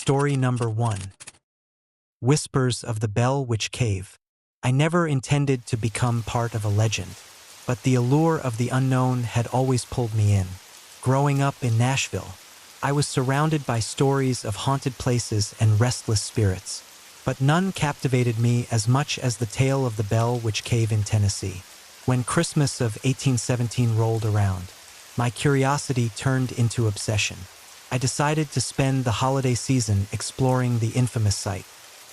Story number 1. Whispers of the Bell Witch Cave. I never intended to become part of a legend, but the allure of the unknown had always pulled me in. Growing up in Nashville, I was surrounded by stories of haunted places and restless spirits, but none captivated me as much as the tale of the Bell Witch Cave in Tennessee. When Christmas of 1817 rolled around, my curiosity turned into obsession. I decided to spend the holiday season exploring the infamous site,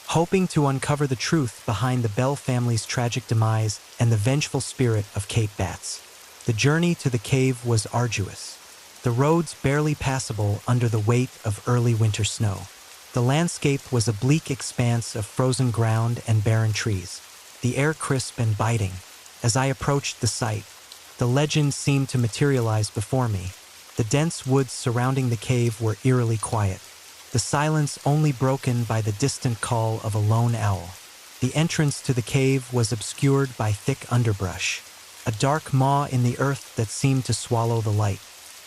hoping to uncover the truth behind the Bell family's tragic demise and the vengeful spirit of Kate Batts. The journey to the cave was arduous, the roads barely passable under the weight of early winter snow. The landscape was a bleak expanse of frozen ground and barren trees, the air crisp and biting. As I approached the site, the legend seemed to materialize before me. The dense woods surrounding the cave were eerily quiet, the silence only broken by the distant call of a lone owl. The entrance to the cave was obscured by thick underbrush, a dark maw in the earth that seemed to swallow the light.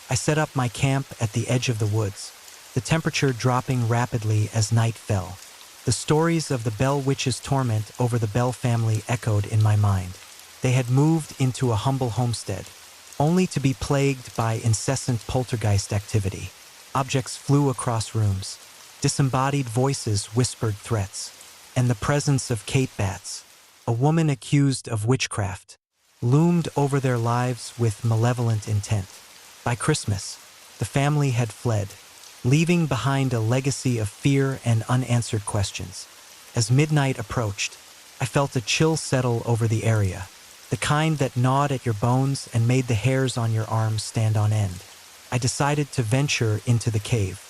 I set up my camp at the edge of the woods, the temperature dropping rapidly as night fell. The stories of the Bell Witch's torment over the Bell family echoed in my mind. They had moved into a humble homestead, only to be plagued by incessant poltergeist activity. Objects flew across rooms, disembodied voices whispered threats, and the presence of Kate Batts, a woman accused of witchcraft, loomed over their lives with malevolent intent. By Christmas, the family had fled, leaving behind a legacy of fear and unanswered questions. As midnight approached, I felt a chill settle over the area, the kind that gnawed at your bones and made the hairs on your arms stand on end. I decided to venture into the cave,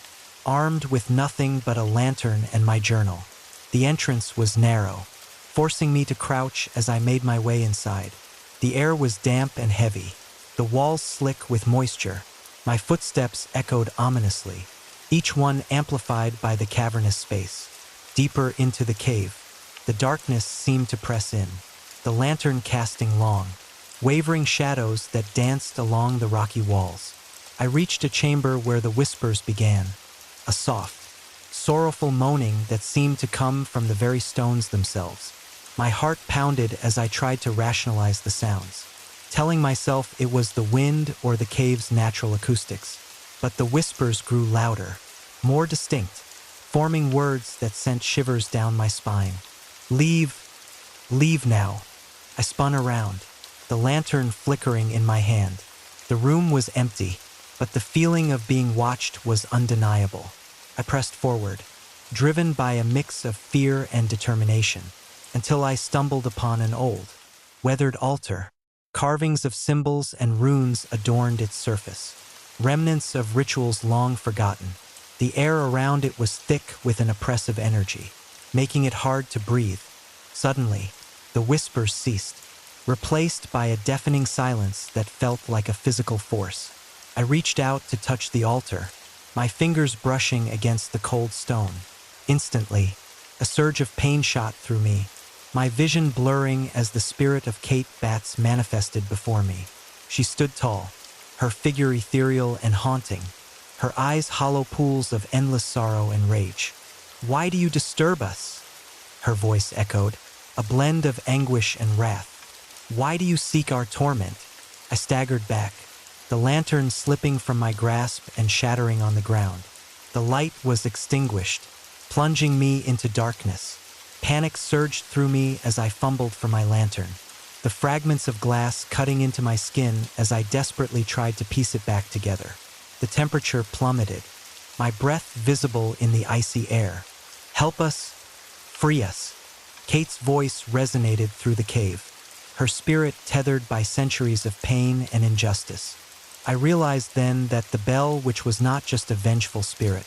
armed with nothing but a lantern and my journal. The entrance was narrow, forcing me to crouch as I made my way inside. The air was damp and heavy, the walls slick with moisture. My footsteps echoed ominously, each one amplified by the cavernous space. Deeper into the cave, the darkness seemed to press in, the lantern casting long, wavering shadows that danced along the rocky walls. I reached a chamber where the whispers began, a soft, sorrowful moaning that seemed to come from the very stones themselves. My heart pounded as I tried to rationalize the sounds, telling myself it was the wind or the cave's natural acoustics. But the whispers grew louder, more distinct, forming words that sent shivers down my spine. Leave now. I spun around, the lantern flickering in my hand. The room was empty, but the feeling of being watched was undeniable. I pressed forward, driven by a mix of fear and determination, until I stumbled upon an old, weathered altar. Carvings of symbols and runes adorned its surface, remnants of rituals long forgotten. The air around it was thick with an oppressive energy, making it hard to breathe. Suddenly, the whispers ceased, replaced by a deafening silence that felt like a physical force. I reached out to touch the altar, my fingers brushing against the cold stone. Instantly, a surge of pain shot through me, my vision blurring as the spirit of Kate Batts manifested before me. She stood tall, her figure ethereal and haunting, her eyes hollow pools of endless sorrow and rage. "Why do you disturb us?" her voice echoed, a blend of anguish and wrath. "Why do you seek our torment?" I staggered back, the lantern slipping from my grasp and shattering on the ground. The light was extinguished, plunging me into darkness. Panic surged through me as I fumbled for my lantern, the fragments of glass cutting into my skin as I desperately tried to piece it back together. The temperature plummeted, my breath visible in the icy air. "Help us! Free us!" Kate's voice resonated through the cave, her spirit tethered by centuries of pain and injustice. I realized then that the Bell Witch was not just a vengeful spirit,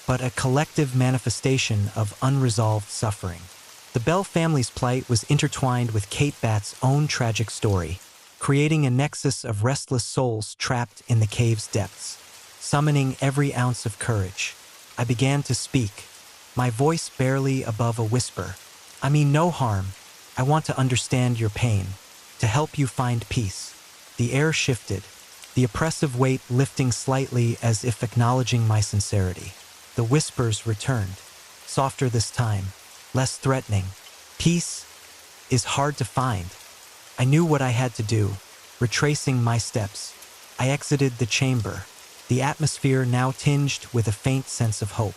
but a collective manifestation of unresolved suffering. The Bell family's plight was intertwined with Kate Batts' own tragic story, creating a nexus of restless souls trapped in the cave's depths. Summoning every ounce of courage, I began to speak, my voice barely above a whisper. "I mean no harm. I want to understand your pain, to help you find peace." The air shifted, the oppressive weight lifting slightly as if acknowledging my sincerity. The whispers returned, softer this time, less threatening. Peace is hard to find. I knew what I had to do, retracing my steps. I exited the chamber, the atmosphere now tinged with a faint sense of hope.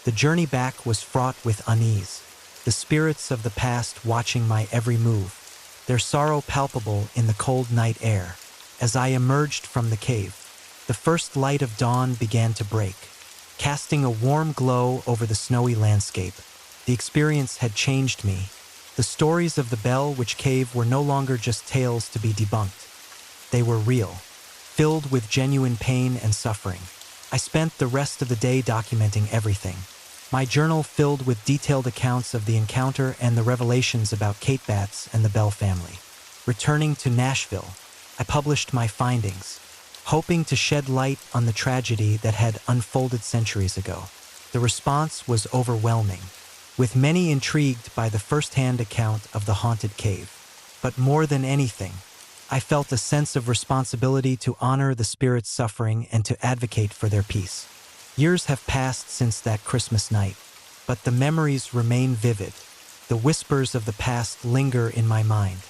The journey back was fraught with unease, the spirits of the past watching my every move, their sorrow palpable in the cold night air. As I emerged from the cave, the first light of dawn began to break, casting a warm glow over the snowy landscape. The experience had changed me. The stories of the Bell Witch Cave were no longer just tales to be debunked. They were real, filled with genuine pain and suffering. I spent the rest of the day documenting everything. My journal filled with detailed accounts of the encounter and the revelations about Kate Batts and the Bell family. Returning to Nashville, I published my findings, hoping to shed light on the tragedy that had unfolded centuries ago. The response was overwhelming, with many intrigued by the first-hand account of the haunted cave. But more than anything, I felt a sense of responsibility to honor the spirits suffering and to advocate for their peace. Years have passed since that Christmas night, but the memories remain vivid. The whispers of the past linger in my mind,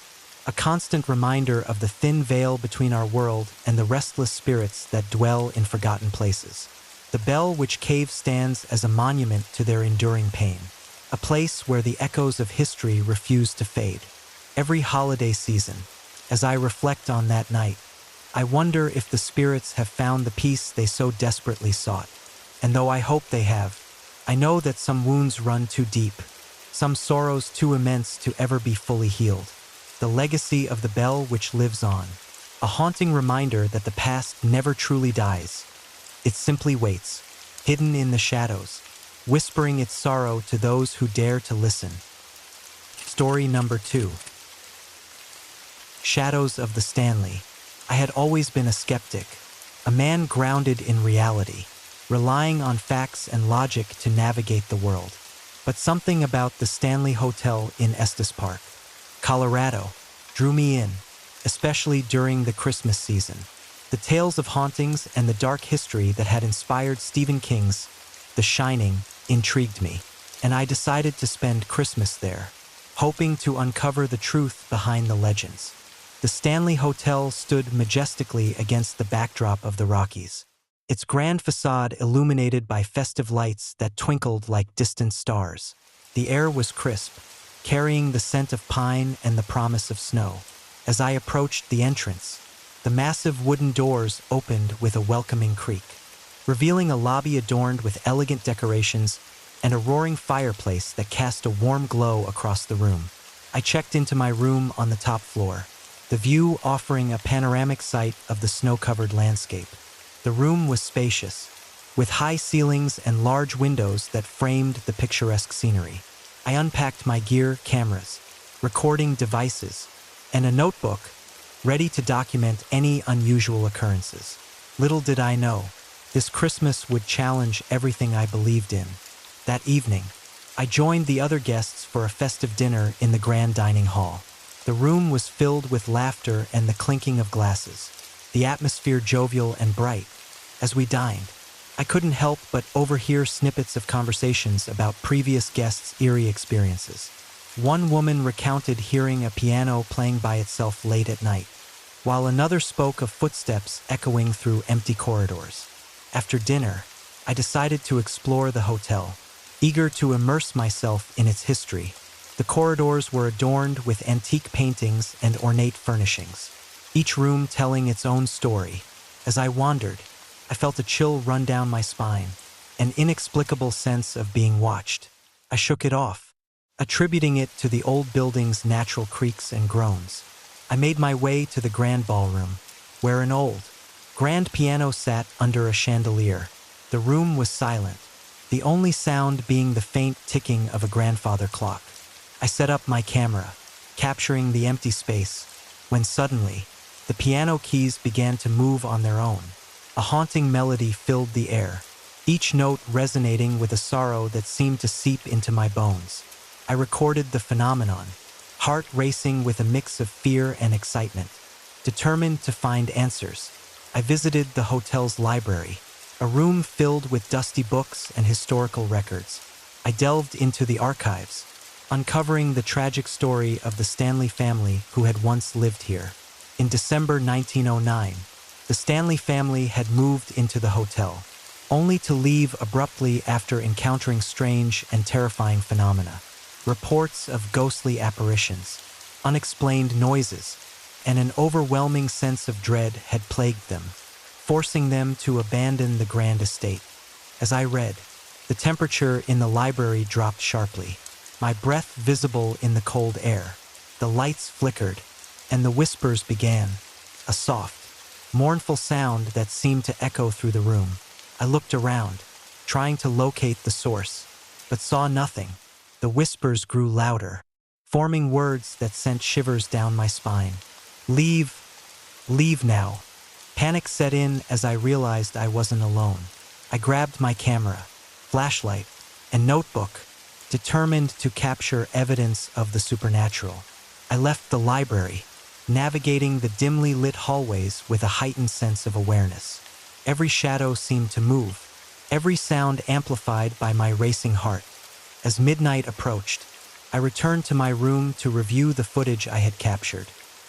a constant reminder of the thin veil between our world and the restless spirits that dwell in forgotten places. The Bell Witch Cave stands as a monument to their enduring pain, a place where the echoes of history refuse to fade. Every holiday season, as I reflect on that night, I wonder if the spirits have found the peace they so desperately sought. And though I hope they have, I know that some wounds run too deep, some sorrows too immense to ever be fully healed. The legacy of the Bell Witch lives on, a haunting reminder that the past never truly dies. It simply waits, hidden in the shadows, whispering its sorrow to those who dare to listen. Story number 2. Shadows of the Stanley. I had always been a skeptic, a man grounded in reality, relying on facts and logic to navigate the world. But something about the Stanley Hotel in Estes Park, Colorado, drew me in, especially during the Christmas season. The tales of hauntings and the dark history that had inspired Stephen King's The Shining intrigued me, and I decided to spend Christmas there, hoping to uncover the truth behind the legends. The Stanley Hotel stood majestically against the backdrop of the Rockies, its grand facade illuminated by festive lights that twinkled like distant stars. The air was crisp, carrying the scent of pine and the promise of snow. As I approached the entrance, the massive wooden doors opened with a welcoming creak, revealing a lobby adorned with elegant decorations and a roaring fireplace that cast a warm glow across the room. I checked into my room on the top floor, the view offering a panoramic sight of the snow-covered landscape. The room was spacious, with high ceilings and large windows that framed the picturesque scenery. I unpacked my gear, cameras, recording devices, and a notebook, ready to document any unusual occurrences. Little did I know, this Christmas would challenge everything I believed in. That evening, I joined the other guests for a festive dinner in the grand dining hall. The room was filled with laughter and the clinking of glasses, the atmosphere jovial and bright. As we dined, I couldn't help but overhear snippets of conversations about previous guests' eerie experiences. One woman recounted hearing a piano playing by itself late at night, while another spoke of footsteps echoing through empty corridors. After dinner, I decided to explore the hotel, eager to immerse myself in its history. The corridors were adorned with antique paintings and ornate furnishings, each room telling its own story. As I wandered, I felt a chill run down my spine, an inexplicable sense of being watched. I shook it off, attributing it to the old building's natural creaks and groans. I made my way to the grand ballroom, where an old, grand piano sat under a chandelier. The room was silent, the only sound being the faint ticking of a grandfather clock. I set up my camera, capturing the empty space, when suddenly, the piano keys began to move on their own. A haunting melody filled the air, each note resonating with a sorrow that seemed to seep into my bones. I recorded the phenomenon, heart racing with a mix of fear and excitement. Determined to find answers, I visited the hotel's library, a room filled with dusty books and historical records. I delved into the archives, uncovering the tragic story of the Stanley family who had once lived here. In December 1909, the Stanley family had moved into the hotel, only to leave abruptly after encountering strange and terrifying phenomena. Reports of ghostly apparitions, unexplained noises, and an overwhelming sense of dread had plagued them, forcing them to abandon the grand estate. As I read, the temperature in the library dropped sharply, my breath visible in the cold air. The lights flickered, and the whispers began, a soft, mournful sound that seemed to echo through the room. I looked around, trying to locate the source, but saw nothing. The whispers grew louder, forming words that sent shivers down my spine. Leave. Leave now. Panic set in as I realized I wasn't alone. I grabbed my camera, flashlight, and notebook, determined to capture evidence of the supernatural. I left the library, navigating the dimly lit hallways with a heightened sense of awareness. Every shadow seemed to move, every sound amplified by my racing heart. As midnight approached, I returned to my room to review the footage I had captured.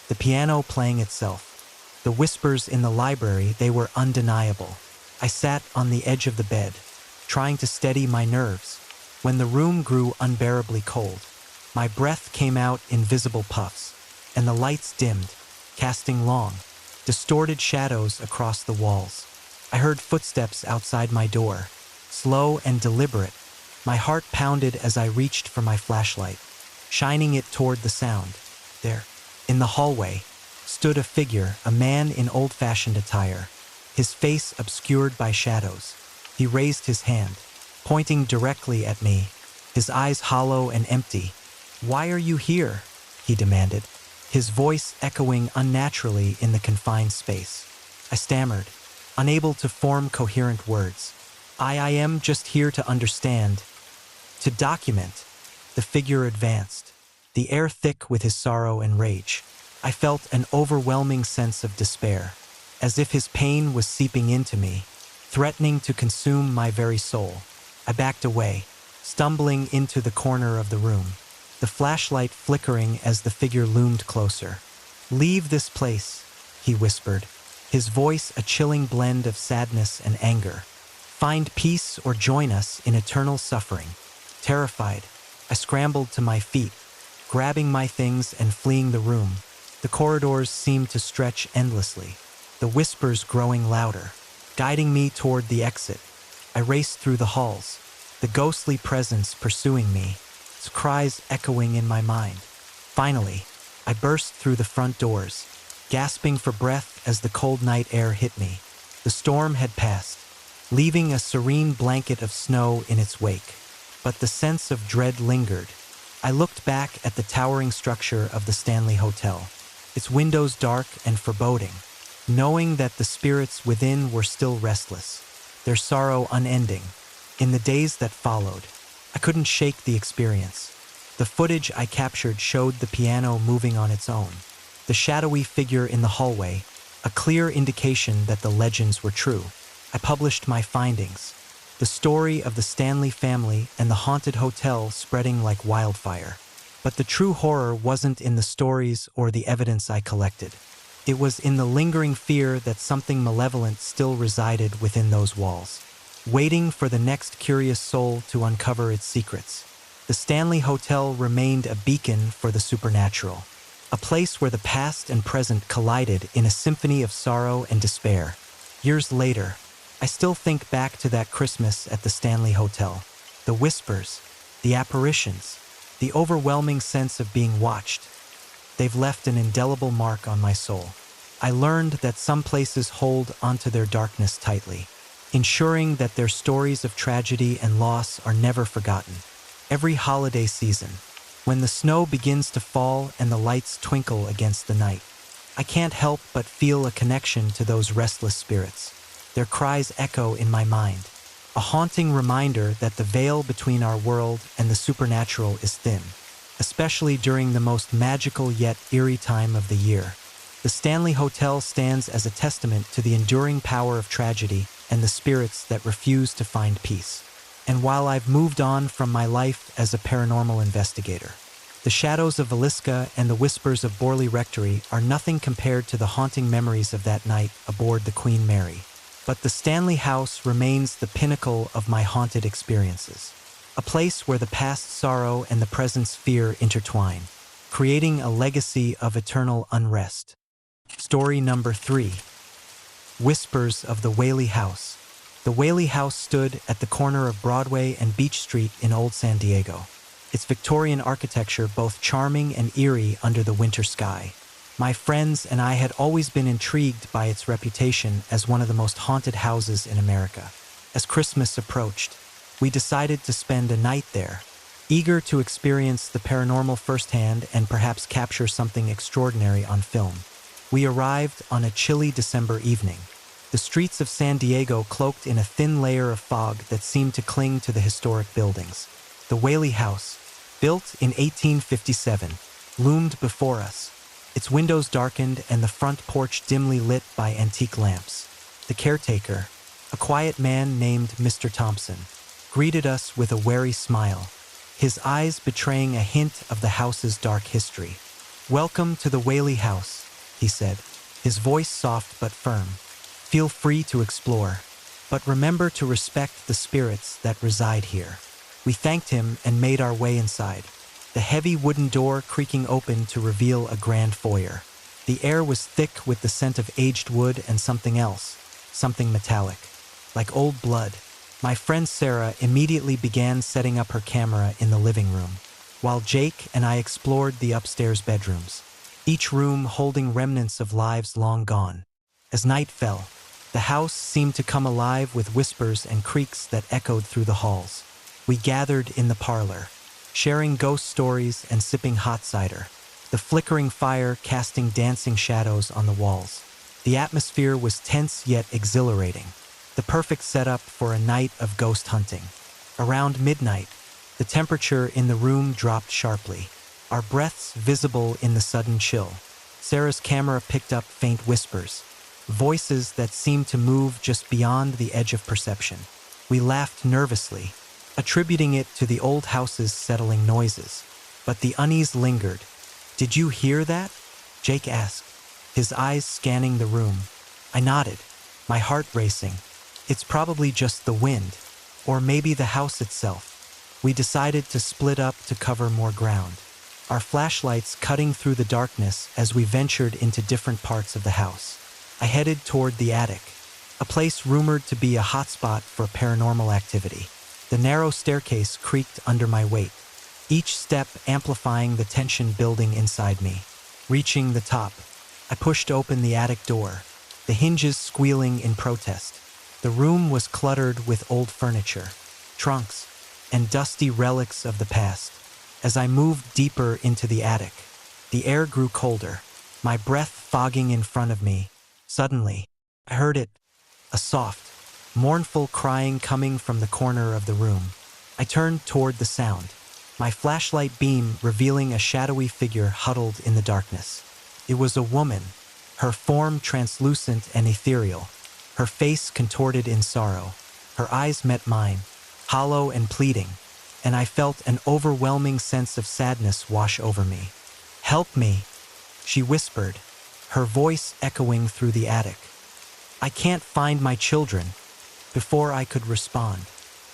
The piano playing itself, the whispers in the library, they were undeniable. I sat on the edge of the bed, trying to steady my nerves, when the room grew unbearably cold. My breath came out in visible puffs, and the lights dimmed, casting long, distorted shadows across the walls. I heard footsteps outside my door, slow and deliberate. My heart pounded as I reached for my flashlight, shining it toward the sound. There, in the hallway, stood a figure, a man in old-fashioned attire, his face obscured by shadows. He raised his hand, pointing directly at me, his eyes hollow and empty. "Why are you here?" he demanded, his voice echoing unnaturally in the confined space. I stammered, unable to form coherent words. I am just here to understand, to document." The figure advanced, the air thick with his sorrow and rage. I felt an overwhelming sense of despair, as if his pain was seeping into me, threatening to consume my very soul. I backed away, stumbling into the corner of the room, the flashlight flickering as the figure loomed closer. "Leave this place," he whispered, his voice a chilling blend of sadness and anger. "Find peace or join us in eternal suffering." Terrified, I scrambled to my feet, grabbing my things and fleeing the room. The corridors seemed to stretch endlessly, the whispers growing louder, guiding me toward the exit. I raced through the halls, the ghostly presence pursuing me, its cries echoing in my mind. Finally, I burst through the front doors, gasping for breath as the cold night air hit me. The storm had passed, leaving a serene blanket of snow in its wake. But the sense of dread lingered. I looked back at the towering structure of the Stanley Hotel, its windows dark and foreboding, knowing that the spirits within were still restless, their sorrow unending. In the days that followed, I couldn't shake the experience. The footage I captured showed the piano moving on its own, the shadowy figure in the hallway, a clear indication that the legends were true. I published my findings, the story of the Stanley family and the haunted hotel spreading like wildfire. But the true horror wasn't in the stories or the evidence I collected. It was in the lingering fear that something malevolent still resided within those walls, waiting for the next curious soul to uncover its secrets. The Stanley Hotel remained a beacon for the supernatural, a place where the past and present collided in a symphony of sorrow and despair. Years later, I still think back to that Christmas at the Stanley Hotel. The whispers, the apparitions, the overwhelming sense of being watched. They've left an indelible mark on my soul. I learned that some places hold onto their darkness tightly, ensuring that their stories of tragedy and loss are never forgotten. Every holiday season, when the snow begins to fall and the lights twinkle against the night, I can't help but feel a connection to those restless spirits. Their cries echo in my mind, a haunting reminder that the veil between our world and the supernatural is thin, especially during the most magical yet eerie time of the year. The Stanley Hotel stands as a testament to the enduring power of tragedy and the spirits that refuse to find peace. And while I've moved on from my life as a paranormal investigator, the shadows of Villisca and the whispers of Borley Rectory are nothing compared to the haunting memories of that night aboard the Queen Mary. But the Stanley House remains the pinnacle of my haunted experiences, a place where the past sorrow and the present's fear intertwine, creating a legacy of eternal unrest. Story number 3. Whispers of the Whaley House. The Whaley House stood at the corner of Broadway and Beach Street in Old San Diego, its Victorian architecture both charming and eerie under the winter sky. My friends and I had always been intrigued by its reputation as one of the most haunted houses in America. As Christmas approached, we decided to spend a night there, eager to experience the paranormal firsthand and perhaps capture something extraordinary on film. We arrived on a chilly December evening, the streets of San Diego cloaked in a thin layer of fog that seemed to cling to the historic buildings. The Whaley House, built in 1857, loomed before us, its windows darkened and the front porch dimly lit by antique lamps. The caretaker, a quiet man named Mr. Thompson, greeted us with a wary smile, his eyes betraying a hint of the house's dark history. "Welcome to the Whaley House," he said, his voice soft but firm. "Feel free to explore, but remember to respect the spirits that reside here." We thanked him and made our way inside, the heavy wooden door creaking open to reveal a grand foyer. The air was thick with the scent of aged wood and something else, something metallic, like old blood. My friend Sarah immediately began setting up her camera in the living room, while Jake and I explored the upstairs bedrooms, each room holding remnants of lives long gone. As night fell, the house seemed to come alive with whispers and creaks that echoed through the halls. We gathered in the parlor, sharing ghost stories and sipping hot cider, the flickering fire casting dancing shadows on the walls. The atmosphere was tense yet exhilarating, the perfect setup for a night of ghost hunting. Around midnight, the temperature in the room dropped sharply, our breaths visible in the sudden chill. Sarah's camera picked up faint whispers, voices that seemed to move just beyond the edge of perception. We laughed nervously, attributing it to the old house's settling noises. But the unease lingered. "Did you hear that?" Jake asked, his eyes scanning the room. I nodded, my heart racing. "It's probably just the wind, or maybe the house itself." We decided to split up to cover more ground, our flashlights cutting through the darkness as we ventured into different parts of the house. I headed toward the attic, a place rumored to be a hotspot for paranormal activity. The narrow staircase creaked under my weight, each step amplifying the tension building inside me. Reaching the top, I pushed open the attic door, the hinges squealing in protest. The room was cluttered with old furniture, trunks, and dusty relics of the past. As I moved deeper into the attic, the air grew colder, my breath fogging in front of me. Suddenly, I heard it, a soft, mournful crying coming from the corner of the room. I turned toward the sound, my flashlight beam revealing a shadowy figure huddled in the darkness. It was a woman, her form translucent and ethereal, her face contorted in sorrow. Her eyes met mine, hollow and pleading, and I felt an overwhelming sense of sadness wash over me. "Help me," she whispered, her voice echoing through the attic. "I can't find my children." Before I could respond,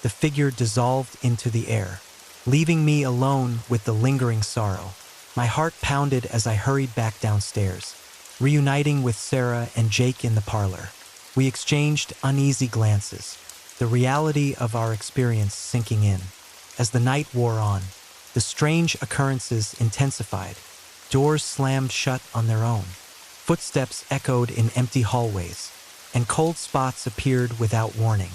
the figure dissolved into the air, leaving me alone with the lingering sorrow. My heart pounded as I hurried back downstairs, reuniting with Sarah and Jake in the parlor. We exchanged uneasy glances, the reality of our experience sinking in. As the night wore on, the strange occurrences intensified. Doors slammed shut on their own, footsteps echoed in empty hallways, and cold spots appeared without warning.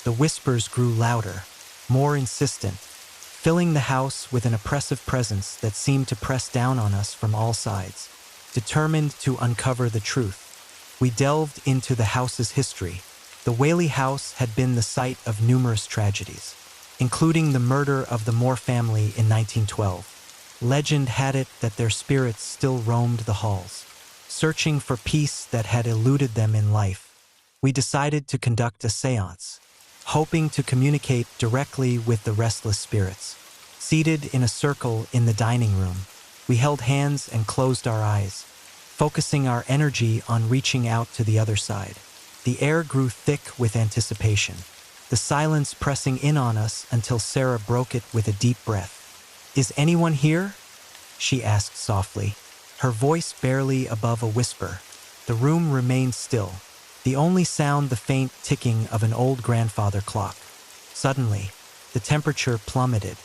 The whispers grew louder, more insistent, filling the house with an oppressive presence that seemed to press down on us from all sides. Determined to uncover the truth, we delved into the house's history. The Whaley House had been the site of numerous tragedies, including the murder of the Moore family in 1912. Legend had it that their spirits still roamed the halls, searching for peace that had eluded them in life. we decided to conduct a séance, hoping to communicate directly with the restless spirits. Seated in a circle in the dining room, we held hands and closed our eyes, focusing our energy on reaching out to the other side. The air grew thick with anticipation, the silence pressing in on us until Sarah broke it with a deep breath. "Is anyone here?" she asked softly, her voice barely above a whisper. The room remained still, the only sound the faint ticking of an old grandfather clock. Suddenly, the temperature plummeted,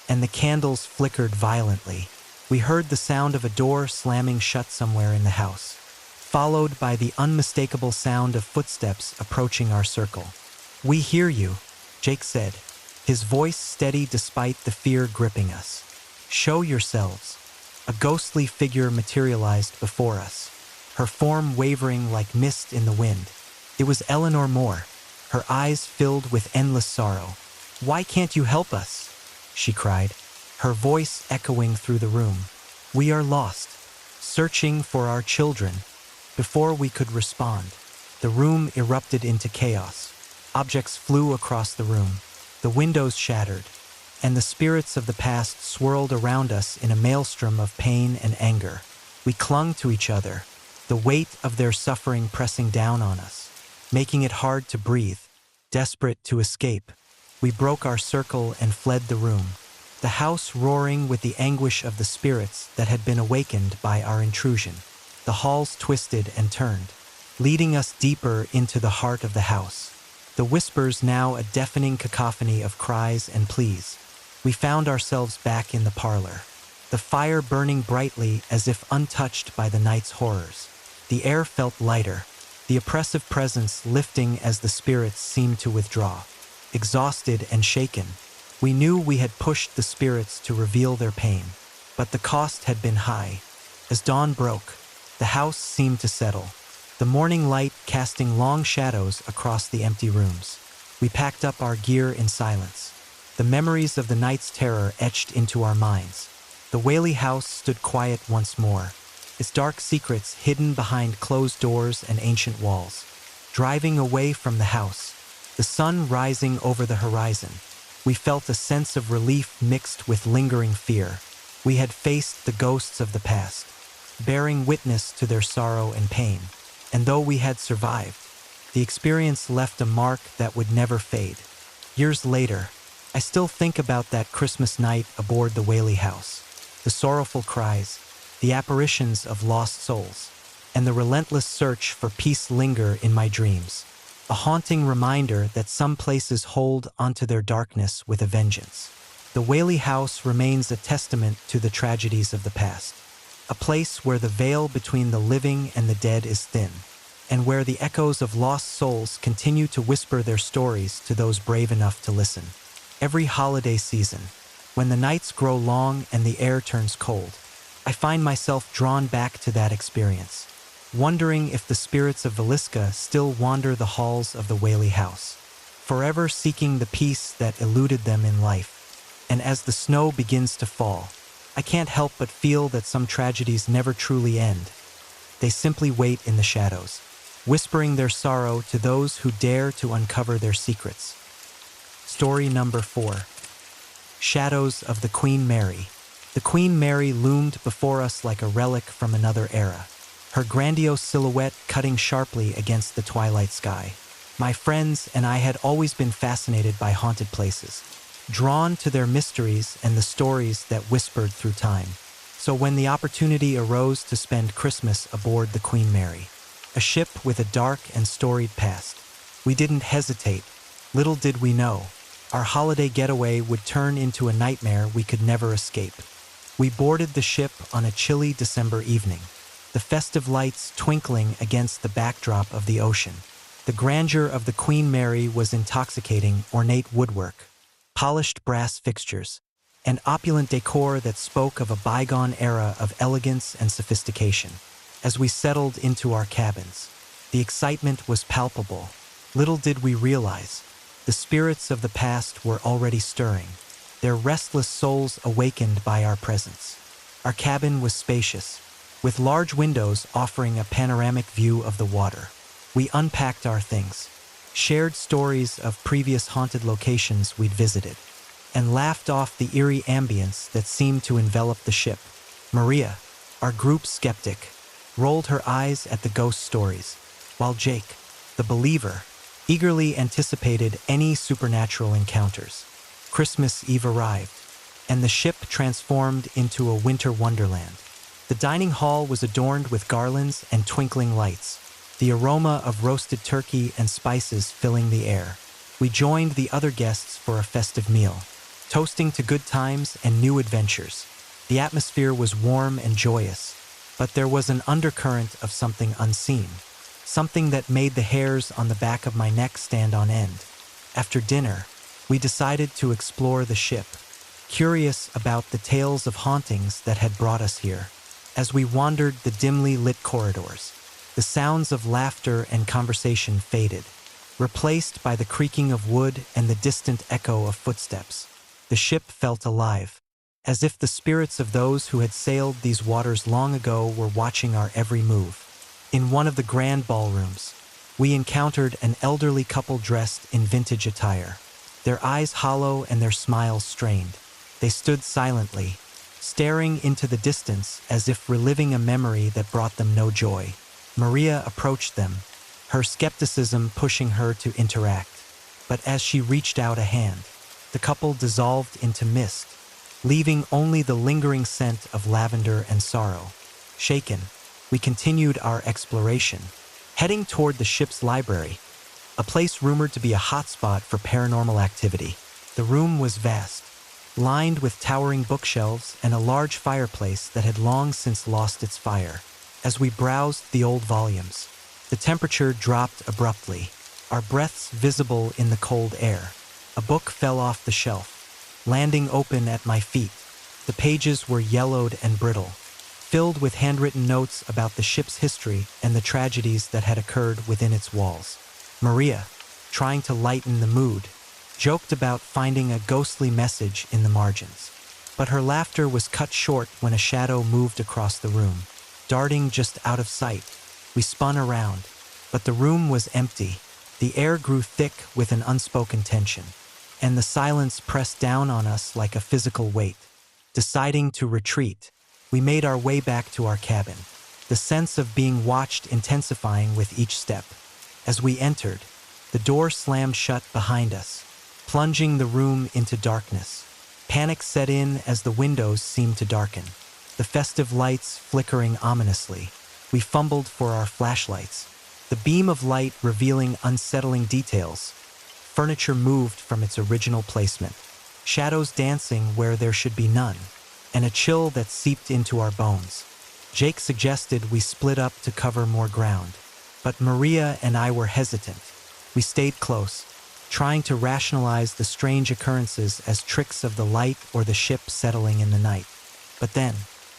and the candles flickered violently. We heard the sound of a door slamming shut somewhere in the house, followed by the unmistakable sound of footsteps approaching our circle. "We hear you," Jake said, his voice steady despite the fear gripping us. "Show yourselves." A ghostly figure materialized before us, her form wavering like mist in the wind. It was Eleanor Moore, her eyes filled with endless sorrow. "Why can't you help us?" she cried, her voice echoing through the room. "We are lost, searching for our children." Before we could respond, the room erupted into chaos. Objects flew across the room, the windows shattered, and the spirits of the past swirled around us in a maelstrom of pain and anger. We clung to each other, the weight of their suffering pressing down on us, making it hard to breathe. Desperate to escape, we broke our circle and fled the room, the house roaring with the anguish of the spirits that had been awakened by our intrusion. The halls twisted and turned, leading us deeper into the heart of the house, the whispers now a deafening cacophony of cries and pleas. We found ourselves back in the parlor, the fire burning brightly as if untouched by the night's horrors. The air felt lighter, the oppressive presence lifting as the spirits seemed to withdraw. Exhausted and shaken, we knew we had pushed the spirits to reveal their pain, but the cost had been high. As dawn broke, the house seemed to settle, the morning light casting long shadows across the empty rooms. We packed up our gear in silence, the memories of the night's terror etched into our minds. The Whaley house stood quiet once more, its dark secrets hidden behind closed doors and ancient walls. Driving away from the house, the sun rising over the horizon, we felt a sense of relief mixed with lingering fear. We had faced the ghosts of the past, bearing witness to their sorrow and pain, and though we had survived, the experience left a mark that would never fade. Years later, I still think about that Christmas night aboard the Whaley house, the sorrowful cries, the apparitions of lost souls, and the relentless search for peace linger in my dreams, a haunting reminder that some places hold onto their darkness with a vengeance. The Whaley house remains a testament to the tragedies of the past, a place where the veil between the living and the dead is thin, and where the echoes of lost souls continue to whisper their stories to those brave enough to listen. Every holiday season, when the nights grow long and the air turns cold, I find myself drawn back to that experience, wondering if the spirits of Villisca still wander the halls of the Whaley house, forever seeking the peace that eluded them in life. And as the snow begins to fall, I can't help but feel that some tragedies never truly end. They simply wait in the shadows, whispering their sorrow to those who dare to uncover their secrets. Story number 4. Shadows of the Queen Mary. The Queen Mary loomed before us like a relic from another era, her grandiose silhouette cutting sharply against the twilight sky. My friends and I had always been fascinated by haunted places, drawn to their mysteries and the stories that whispered through time. So when the opportunity arose to spend Christmas aboard the Queen Mary, a ship with a dark and storied past, we didn't hesitate. Little did we know, our holiday getaway would turn into a nightmare we could never escape. We boarded the ship on a chilly December evening, the festive lights twinkling against the backdrop of the ocean. The grandeur of the Queen Mary was intoxicating, ornate woodwork, polished brass fixtures, and opulent decor that spoke of a bygone era of elegance and sophistication. As we settled into our cabins, the excitement was palpable. Little did we realize, the spirits of the past were already stirring, their restless souls awakened by our presence. Our cabin was spacious, with large windows offering a panoramic view of the water. We unpacked our things, shared stories of previous haunted locations we'd visited, and laughed off the eerie ambience that seemed to envelop the ship. Maria, our group skeptic, rolled her eyes at the ghost stories, while Jake, the believer, eagerly anticipated any supernatural encounters. Christmas Eve arrived, and the ship transformed into a winter wonderland. The dining hall was adorned with garlands and twinkling lights, the aroma of roasted turkey and spices filling the air. We joined the other guests for a festive meal, toasting to good times and new adventures. The atmosphere was warm and joyous, but there was an undercurrent of something unseen, something that made the hairs on the back of my neck stand on end. After dinner, we decided to explore the ship, curious about the tales of hauntings that had brought us here. As we wandered the dimly lit corridors, the sounds of laughter and conversation faded, replaced by the creaking of wood and the distant echo of footsteps. The ship felt alive, as if the spirits of those who had sailed these waters long ago were watching our every move. In one of the grand ballrooms, we encountered an elderly couple dressed in vintage attire, their eyes hollow and their smiles strained. They stood silently, staring into the distance as if reliving a memory that brought them no joy. Maria approached them, her skepticism pushing her to interact. But as she reached out a hand, the couple dissolved into mist, leaving only the lingering scent of lavender and sorrow. Shaken, we continued our exploration, heading toward the ship's library, a place rumored to be a hotspot for paranormal activity. The room was vast, lined with towering bookshelves and a large fireplace that had long since lost its fire. As we browsed the old volumes, the temperature dropped abruptly, our breaths visible in the cold air. A book fell off the shelf, landing open at my feet. The pages were yellowed and brittle, filled with handwritten notes about the ship's history and the tragedies that had occurred within its walls. Maria, trying to lighten the mood, joked about finding a ghostly message in the margins. But her laughter was cut short when a shadow moved across the room, darting just out of sight. We spun around, but the room was empty. The air grew thick with an unspoken tension, and the silence pressed down on us like a physical weight. Deciding to retreat, we made our way back to our cabin, the sense of being watched intensifying with each step. As we entered, the door slammed shut behind us, plunging the room into darkness. Panic set in as the windows seemed to darken, the festive lights flickering ominously. We fumbled for our flashlights, the beam of light revealing unsettling details. Furniture moved from its original placement, shadows dancing where there should be none, and a chill that seeped into our bones. Jake suggested we split up to cover more ground, but Maria and I were hesitant. We stayed close, trying to rationalize the strange occurrences as tricks of the light or the ship settling in the night. But then,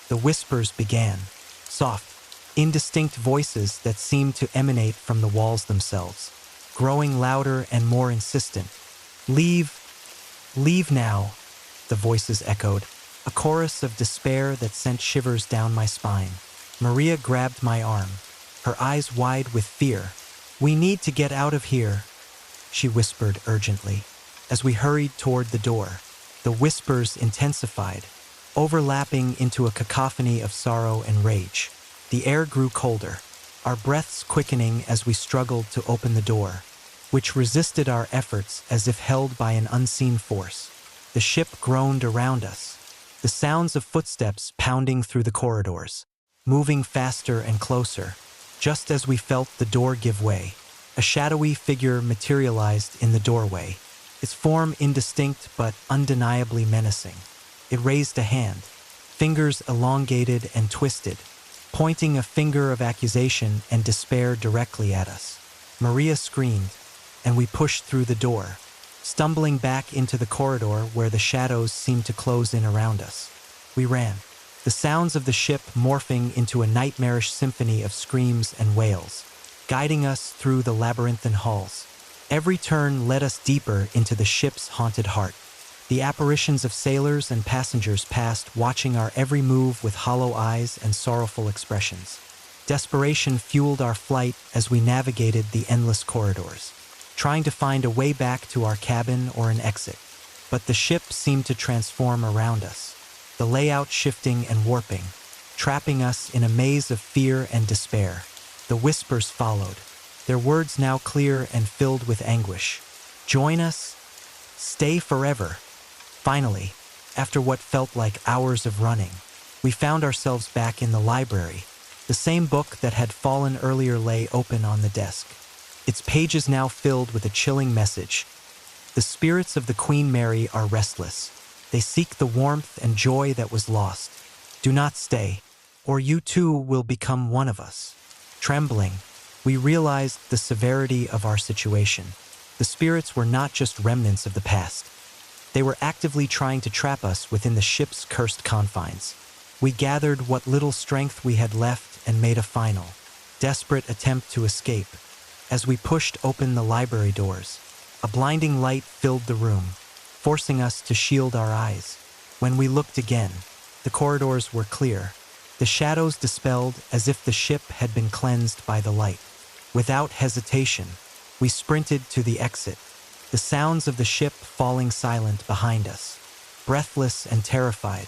the whispers began, soft, indistinct voices that seemed to emanate from the walls themselves, growing louder and more insistent. "Leave, leave now," the voices echoed, a chorus of despair that sent shivers down my spine. Maria grabbed my arm, her eyes wide with fear. "We need to get out of here," she whispered urgently. As we hurried toward the door, the whispers intensified, overlapping into a cacophony of sorrow and rage. The air grew colder, our breaths quickening as we struggled to open the door, which resisted our efforts as if held by an unseen force. The ship groaned around us, the sounds of footsteps pounding through the corridors, moving faster and closer. Just as we felt the door give way, a shadowy figure materialized in the doorway, its form indistinct but undeniably menacing. It raised a hand, fingers elongated and twisted, pointing a finger of accusation and despair directly at us. Maria screamed, and we pushed through the door, stumbling back into the corridor where the shadows seemed to close in around us. We ran, the sounds of the ship morphing into a nightmarish symphony of screams and wails, guiding us through the labyrinthine halls. Every turn led us deeper into the ship's haunted heart. The apparitions of sailors and passengers passed, watching our every move with hollow eyes and sorrowful expressions. Desperation fueled our flight as we navigated the endless corridors, trying to find a way back to our cabin or an exit. But the ship seemed to transform around us, the layout shifting and warping, trapping us in a maze of fear and despair. The whispers followed, their words now clear and filled with anguish. Join us? Stay forever. Finally, after what felt like hours of running, we found ourselves back in the library. The same book that had fallen earlier lay open on the desk, its pages now filled with a chilling message. The spirits of the Queen Mary are restless. They seek the warmth and joy that was lost. Do not stay, or you too will become one of us. Trembling, we realized the severity of our situation. The spirits were not just remnants of the past. They were actively trying to trap us within the ship's cursed confines. We gathered what little strength we had left and made a final, desperate attempt to escape. As we pushed open the library doors, a blinding light filled the room, forcing us to shield our eyes. When we looked again, the corridors were clear, the shadows dispelled as if the ship had been cleansed by the light. Without hesitation, we sprinted to the exit, the sounds of the ship falling silent behind us. Breathless and terrified,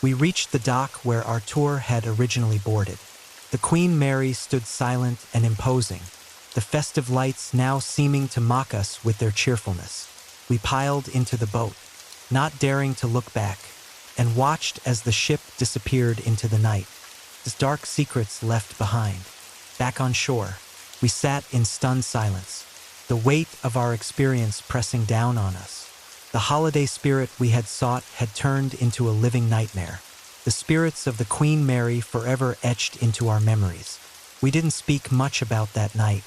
we reached the dock where our tour had originally boarded. The Queen Mary stood silent and imposing, the festive lights now seeming to mock us with their cheerfulness. We piled into the boat, not daring to look back, and watched as the ship disappeared into the night, its dark secrets left behind. Back on shore, we sat in stunned silence, the weight of our experience pressing down on us. The holiday spirit we had sought had turned into a living nightmare, the spirits of the Queen Mary forever etched into our memories. We didn't speak much about that night,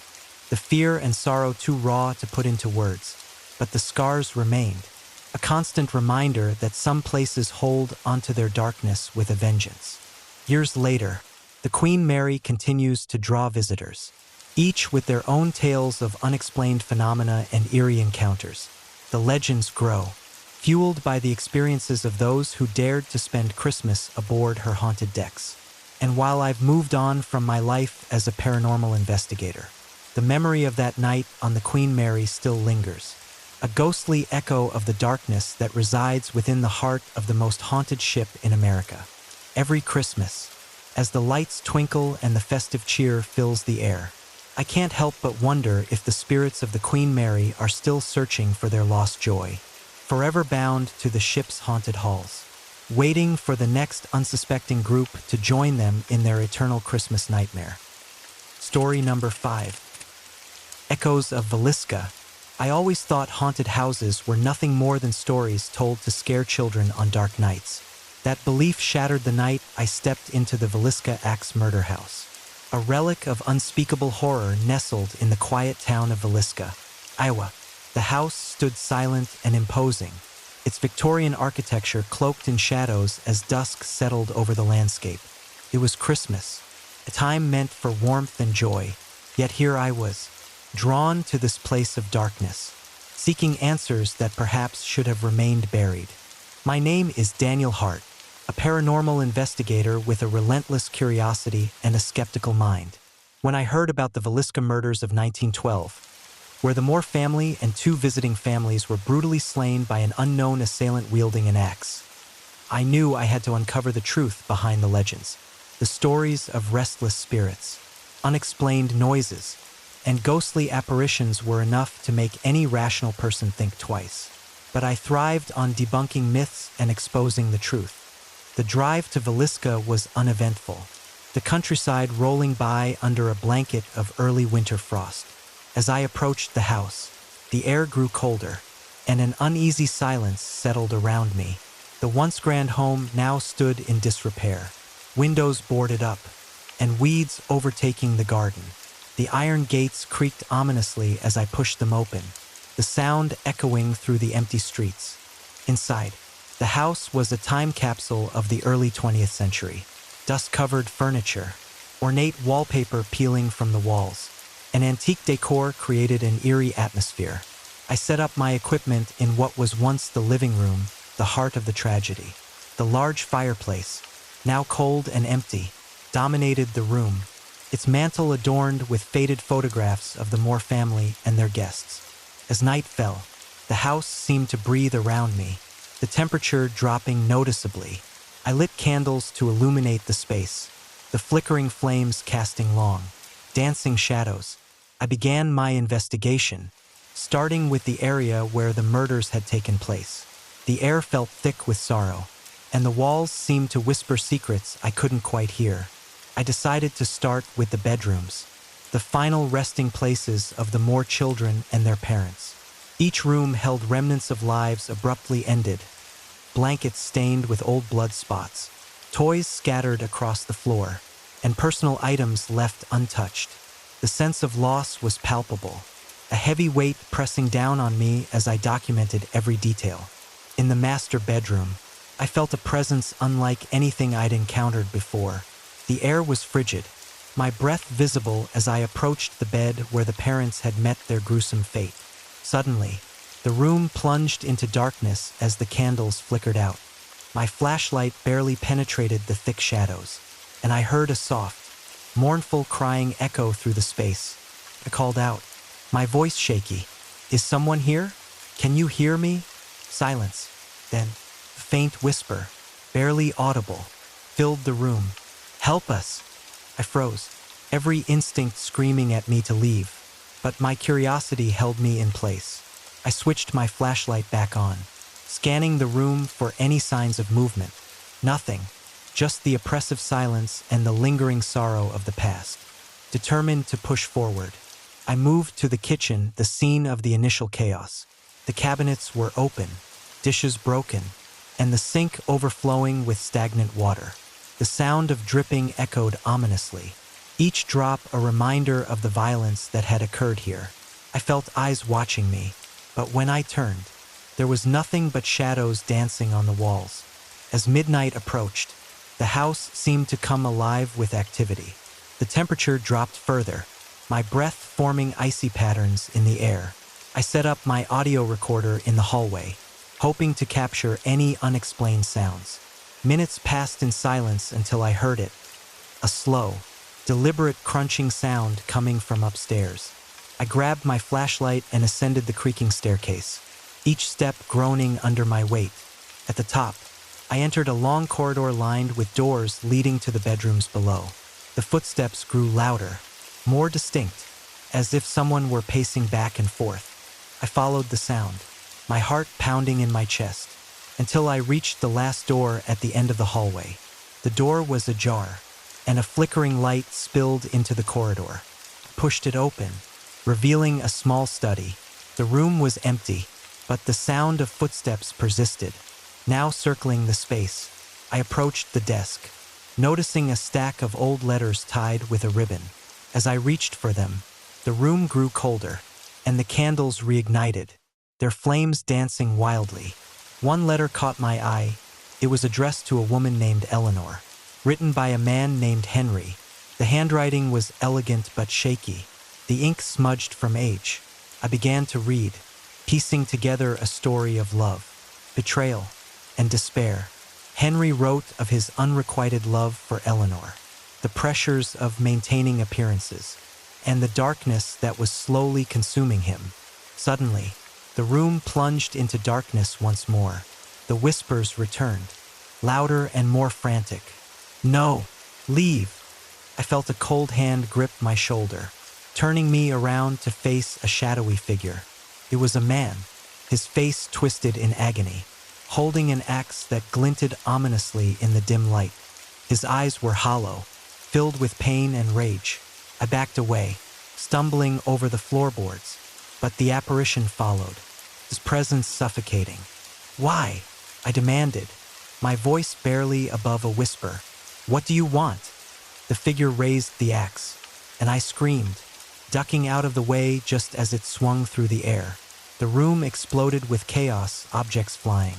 the fear and sorrow too raw to put into words, but the scars remained, a constant reminder that some places hold onto their darkness with a vengeance. Years later, the Queen Mary continues to draw visitors, each with their own tales of unexplained phenomena and eerie encounters. The legends grow, fueled by the experiences of those who dared to spend Christmas aboard her haunted decks. And while I've moved on from my life as a paranormal investigator, the memory of that night on the Queen Mary still lingers, a ghostly echo of the darkness that resides within the heart of the most haunted ship in America. Every Christmas, as the lights twinkle and the festive cheer fills the air, I can't help but wonder if the spirits of the Queen Mary are still searching for their lost joy, forever bound to the ship's haunted halls, waiting for the next unsuspecting group to join them in their eternal Christmas nightmare. Story number 5. Echoes of Villisca. I always thought haunted houses were nothing more than stories told to scare children on dark nights. That belief shattered the night I stepped into the Villisca axe murder house, a relic of unspeakable horror nestled in the quiet town of Villisca, Iowa. The house stood silent and imposing, its Victorian architecture cloaked in shadows as dusk settled over the landscape. It was Christmas, a time meant for warmth and joy, yet here I was, drawn to this place of darkness, seeking answers that perhaps should have remained buried. My name is Daniel Hart, a paranormal investigator with a relentless curiosity and a skeptical mind. When I heard about the Villisca murders of 1912, where the Moore family and 2 visiting families were brutally slain by an unknown assailant wielding an axe, I knew I had to uncover the truth behind the legends, the stories of restless spirits, unexplained noises, and ghostly apparitions were enough to make any rational person think twice. But I thrived on debunking myths and exposing the truth. The drive to Villisca was uneventful, the countryside rolling by under a blanket of early winter frost. As I approached the house, the air grew colder, and an uneasy silence settled around me. The once grand home now stood in disrepair, windows boarded up, and weeds overtaking the garden. The iron gates creaked ominously as I pushed them open, the sound echoing through the empty streets. Inside, the house was a time capsule of the early 20th century. Dust-covered furniture, ornate wallpaper peeling from the walls, and antique decor created an eerie atmosphere. I set up my equipment in what was once the living room, the heart of the tragedy. The large fireplace, now cold and empty, dominated the room, its mantel adorned with faded photographs of the Moore family and their guests. As night fell, the house seemed to breathe around me, the temperature dropping noticeably. I lit candles to illuminate the space, the flickering flames casting long, dancing shadows. I began my investigation, starting with the area where the murders had taken place. The air felt thick with sorrow, and the walls seemed to whisper secrets I couldn't quite hear. I decided to start with the bedrooms, the final resting places of the Moore children and their parents. Each room held remnants of lives abruptly ended, blankets stained with old blood spots, toys scattered across the floor, and personal items left untouched. The sense of loss was palpable, a heavy weight pressing down on me as I documented every detail. In the master bedroom, I felt a presence unlike anything I'd encountered before. The air was frigid, my breath visible as I approached the bed where the parents had met their gruesome fate. Suddenly, the room plunged into darkness as the candles flickered out. My flashlight barely penetrated the thick shadows, and I heard a soft, mournful crying echo through the space. I called out, my voice shaky. "Is someone here? Can you hear me?" Silence. Then, a faint whisper, barely audible, filled the room. "Help us!" I froze, every instinct screaming at me to leave, but my curiosity held me in place. I switched my flashlight back on, scanning the room for any signs of movement. Nothing, just the oppressive silence and the lingering sorrow of the past. Determined to push forward, I moved to the kitchen, the scene of the initial chaos. The cabinets were open, dishes broken, and the sink overflowing with stagnant water. The sound of dripping echoed ominously, each drop a reminder of the violence that had occurred here. I felt eyes watching me, but when I turned, there was nothing but shadows dancing on the walls. As midnight approached, the house seemed to come alive with activity. The temperature dropped further, my breath forming icy patterns in the air. I set up my audio recorder in the hallway, hoping to capture any unexplained sounds. Minutes passed in silence until I heard it, a slow, deliberate crunching sound coming from upstairs. I grabbed my flashlight and ascended the creaking staircase, each step groaning under my weight. At the top, I entered a long corridor lined with doors leading to the bedrooms below. The footsteps grew louder, more distinct, as if someone were pacing back and forth. I followed the sound, my heart pounding in my chest, until I reached the last door at the end of the hallway. The door was ajar, and a flickering light spilled into the corridor. I pushed it open, revealing a small study. The room was empty, but the sound of footsteps persisted, now circling the space. I approached the desk, noticing a stack of old letters tied with a ribbon. As I reached for them, the room grew colder, and the candles reignited, their flames dancing wildly. One letter caught my eye. It was addressed to a woman named Eleanor, written by a man named Henry. The handwriting was elegant but shaky, the ink smudged from age. I began to read, piecing together a story of love, betrayal, and despair. Henry wrote of his unrequited love for Eleanor, the pressures of maintaining appearances, and the darkness that was slowly consuming him. Suddenly, the room plunged into darkness once more. The whispers returned, louder and more frantic. "No, leave!" I felt a cold hand grip my shoulder, turning me around to face a shadowy figure. It was a man, his face twisted in agony, holding an axe that glinted ominously in the dim light. His eyes were hollow, filled with pain and rage. I backed away, stumbling over the floorboards, but the apparition followed, his presence suffocating. "Why?" I demanded, my voice barely above a whisper. "What do you want?" The figure raised the axe, and I screamed, ducking out of the way just as it swung through the air. The room exploded with chaos, objects flying,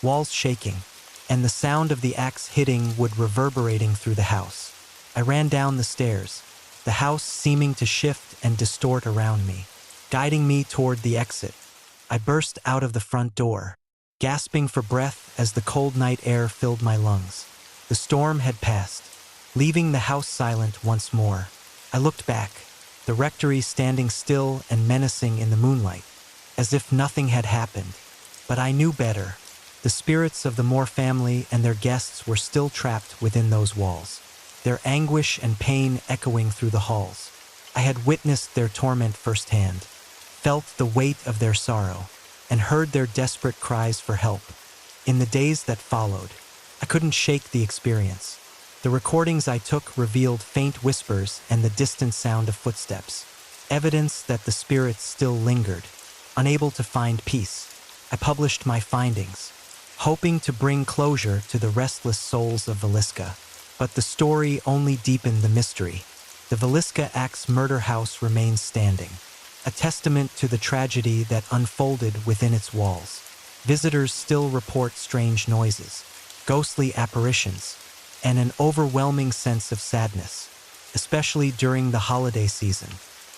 walls shaking, and the sound of the axe hitting would reverberating through the house. I ran down the stairs, the house seeming to shift and distort around me, guiding me toward the exit. I burst out of the front door, gasping for breath as the cold night air filled my lungs. The storm had passed, leaving the house silent once more. I looked back, the rectory standing still and menacing in the moonlight, as if nothing had happened. But I knew better. The spirits of the Moore family and their guests were still trapped within those walls, their anguish and pain echoing through the halls. I had witnessed their torment firsthand, felt the weight of their sorrow, and heard their desperate cries for help. In the days that followed, I couldn't shake the experience. The recordings I took revealed faint whispers and the distant sound of footsteps, evidence that the spirits still lingered, unable to find peace. I published my findings, hoping to bring closure to the restless souls of Villisca. But the story only deepened the mystery. The Villisca Axe murder house remains standing, a testament to the tragedy that unfolded within its walls. Visitors still report strange noises, ghostly apparitions, and an overwhelming sense of sadness, especially during the holiday season.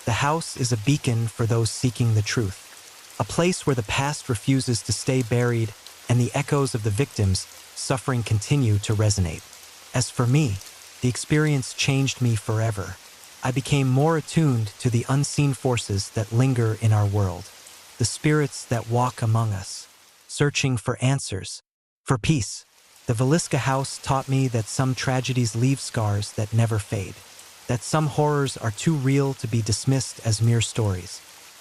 The house is a beacon for those seeking the truth, a place where the past refuses to stay buried and the echoes of the victims' suffering continue to resonate. As for me, the experience changed me forever. I became more attuned to the unseen forces that linger in our world, the spirits that walk among us, searching for answers, for peace. The Villisca house taught me that some tragedies leave scars that never fade, that some horrors are too real to be dismissed as mere stories.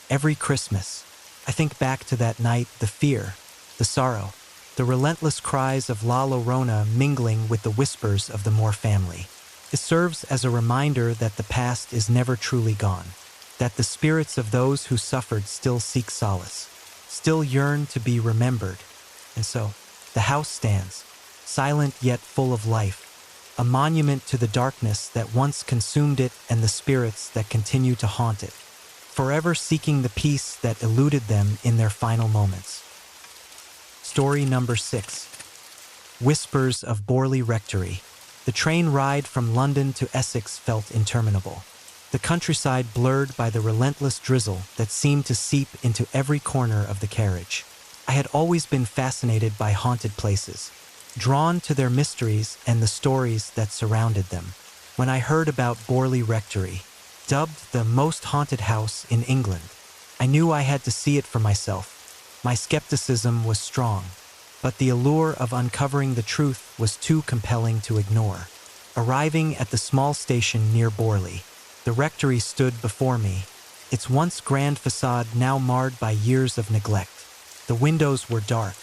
Every Christmas, I think back to that night, the fear, the sorrow, the relentless cries of La Llorona mingling with the whispers of the Moore family. It serves as a reminder that the past is never truly gone, that the spirits of those who suffered still seek solace, still yearn to be remembered. And so, the house stands, silent yet full of life, a monument to the darkness that once consumed it and the spirits that continue to haunt it, forever seeking the peace that eluded them in their final moments. Story number 6. Whispers of Borley Rectory. The train ride from London to Essex felt interminable, the countryside blurred by the relentless drizzle that seemed to seep into every corner of the carriage. I had always been fascinated by haunted places, drawn to their mysteries and the stories that surrounded them. When I heard about Borley Rectory, dubbed the most haunted house in England, I knew I had to see it for myself. My skepticism was strong, but the allure of uncovering the truth was too compelling to ignore. Arriving at the small station near Borley, the rectory stood before me, its once grand facade now marred by years of neglect. The windows were dark,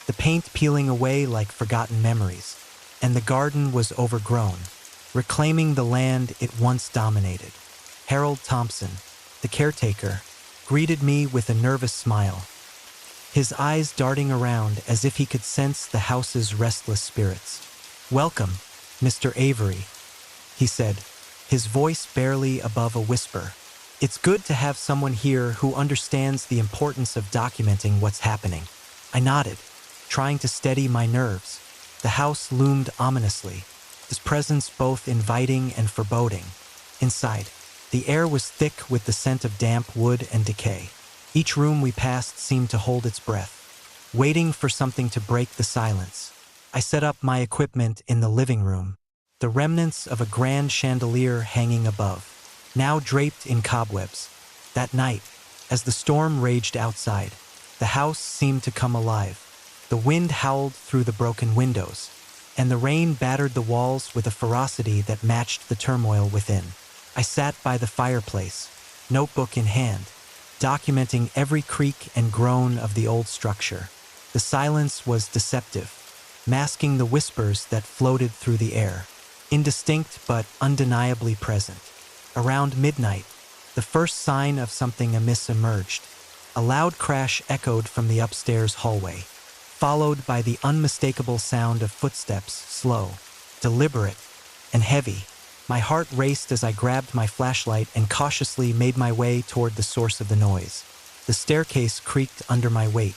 the paint peeling away like forgotten memories, and the garden was overgrown, reclaiming the land it once dominated. Harold Thompson, the caretaker, greeted me with a nervous smile, his eyes darting around as if he could sense the house's restless spirits. "Welcome, Mr. Avery," he said, his voice barely above a whisper. "It's good to have someone here who understands the importance of documenting what's happening." I nodded, trying to steady my nerves. The house loomed ominously, its presence both inviting and foreboding. Inside, the air was thick with the scent of damp wood and decay. Each room we passed seemed to hold its breath, waiting for something to break the silence. I set up my equipment in the living room, the remnants of a grand chandelier hanging above, now draped in cobwebs. That night, as the storm raged outside, the house seemed to come alive. The wind howled through the broken windows, and the rain battered the walls with a ferocity that matched the turmoil within. I sat by the fireplace, notebook in hand, documenting every creak and groan of the old structure. The silence was deceptive, masking the whispers that floated through the air, indistinct but undeniably present. Around midnight, the first sign of something amiss emerged. A loud crash echoed from the upstairs hallway, followed by the unmistakable sound of footsteps, slow, deliberate, and heavy. My heart raced as I grabbed my flashlight and cautiously made my way toward the source of the noise. The staircase creaked under my weight,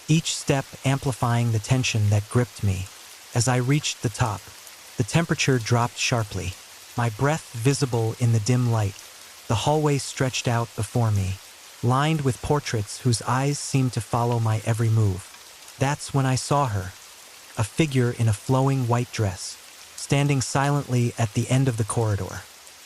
each step amplifying the tension that gripped me. As I reached the top, the temperature dropped sharply, my breath visible in the dim light. The hallway stretched out before me, lined with portraits whose eyes seemed to follow my every move. That's when I saw her, a figure in a flowing white dress, standing silently at the end of the corridor.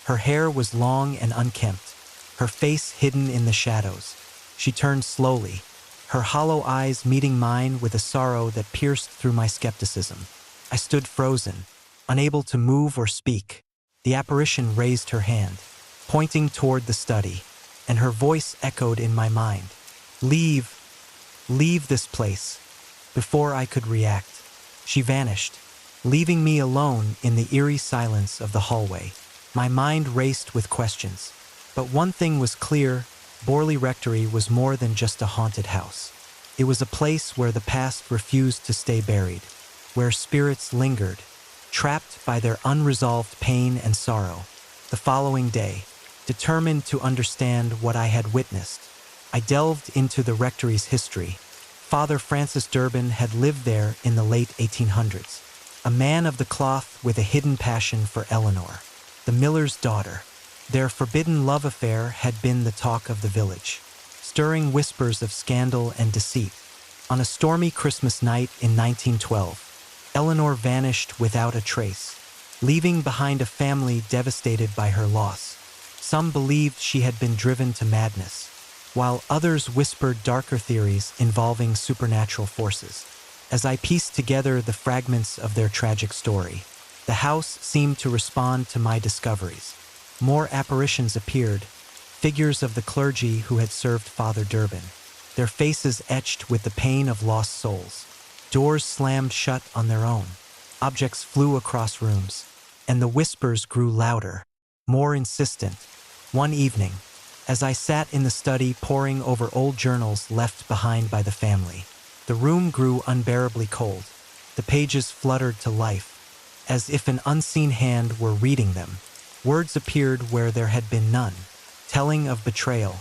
Her hair was long and unkempt, her face hidden in the shadows. She turned slowly, her hollow eyes meeting mine with a sorrow that pierced through my skepticism. I stood frozen, unable to move or speak. The apparition raised her hand, pointing toward the study, and her voice echoed in my mind. "Leave, leave this place." Before I could react, she vanished, leaving me alone in the eerie silence of the hallway. My mind raced with questions, but one thing was clear: Borley Rectory was more than just a haunted house. It was a place where the past refused to stay buried, where spirits lingered, trapped by their unresolved pain and sorrow. The following day, determined to understand what I had witnessed, I delved into the rectory's history. Father Francis Durbin had lived there in the late 1800s, a man of the cloth with a hidden passion for Eleanor, the miller's daughter. Their forbidden love affair had been the talk of the village, stirring whispers of scandal and deceit. On a stormy Christmas night in 1912, Eleanor vanished without a trace, leaving behind a family devastated by her loss. Some believed she had been driven to madness, while others whispered darker theories involving supernatural forces. As I pieced together the fragments of their tragic story, the house seemed to respond to my discoveries. More apparitions appeared, figures of the clergy who had served Father Durbin, their faces etched with the pain of lost souls. Doors slammed shut on their own, objects flew across rooms, and the whispers grew louder, more insistent. One evening, as I sat in the study poring over old journals left behind by the family, the room grew unbearably cold. The pages fluttered to life, as if an unseen hand were reading them. Words appeared where there had been none, telling of betrayal,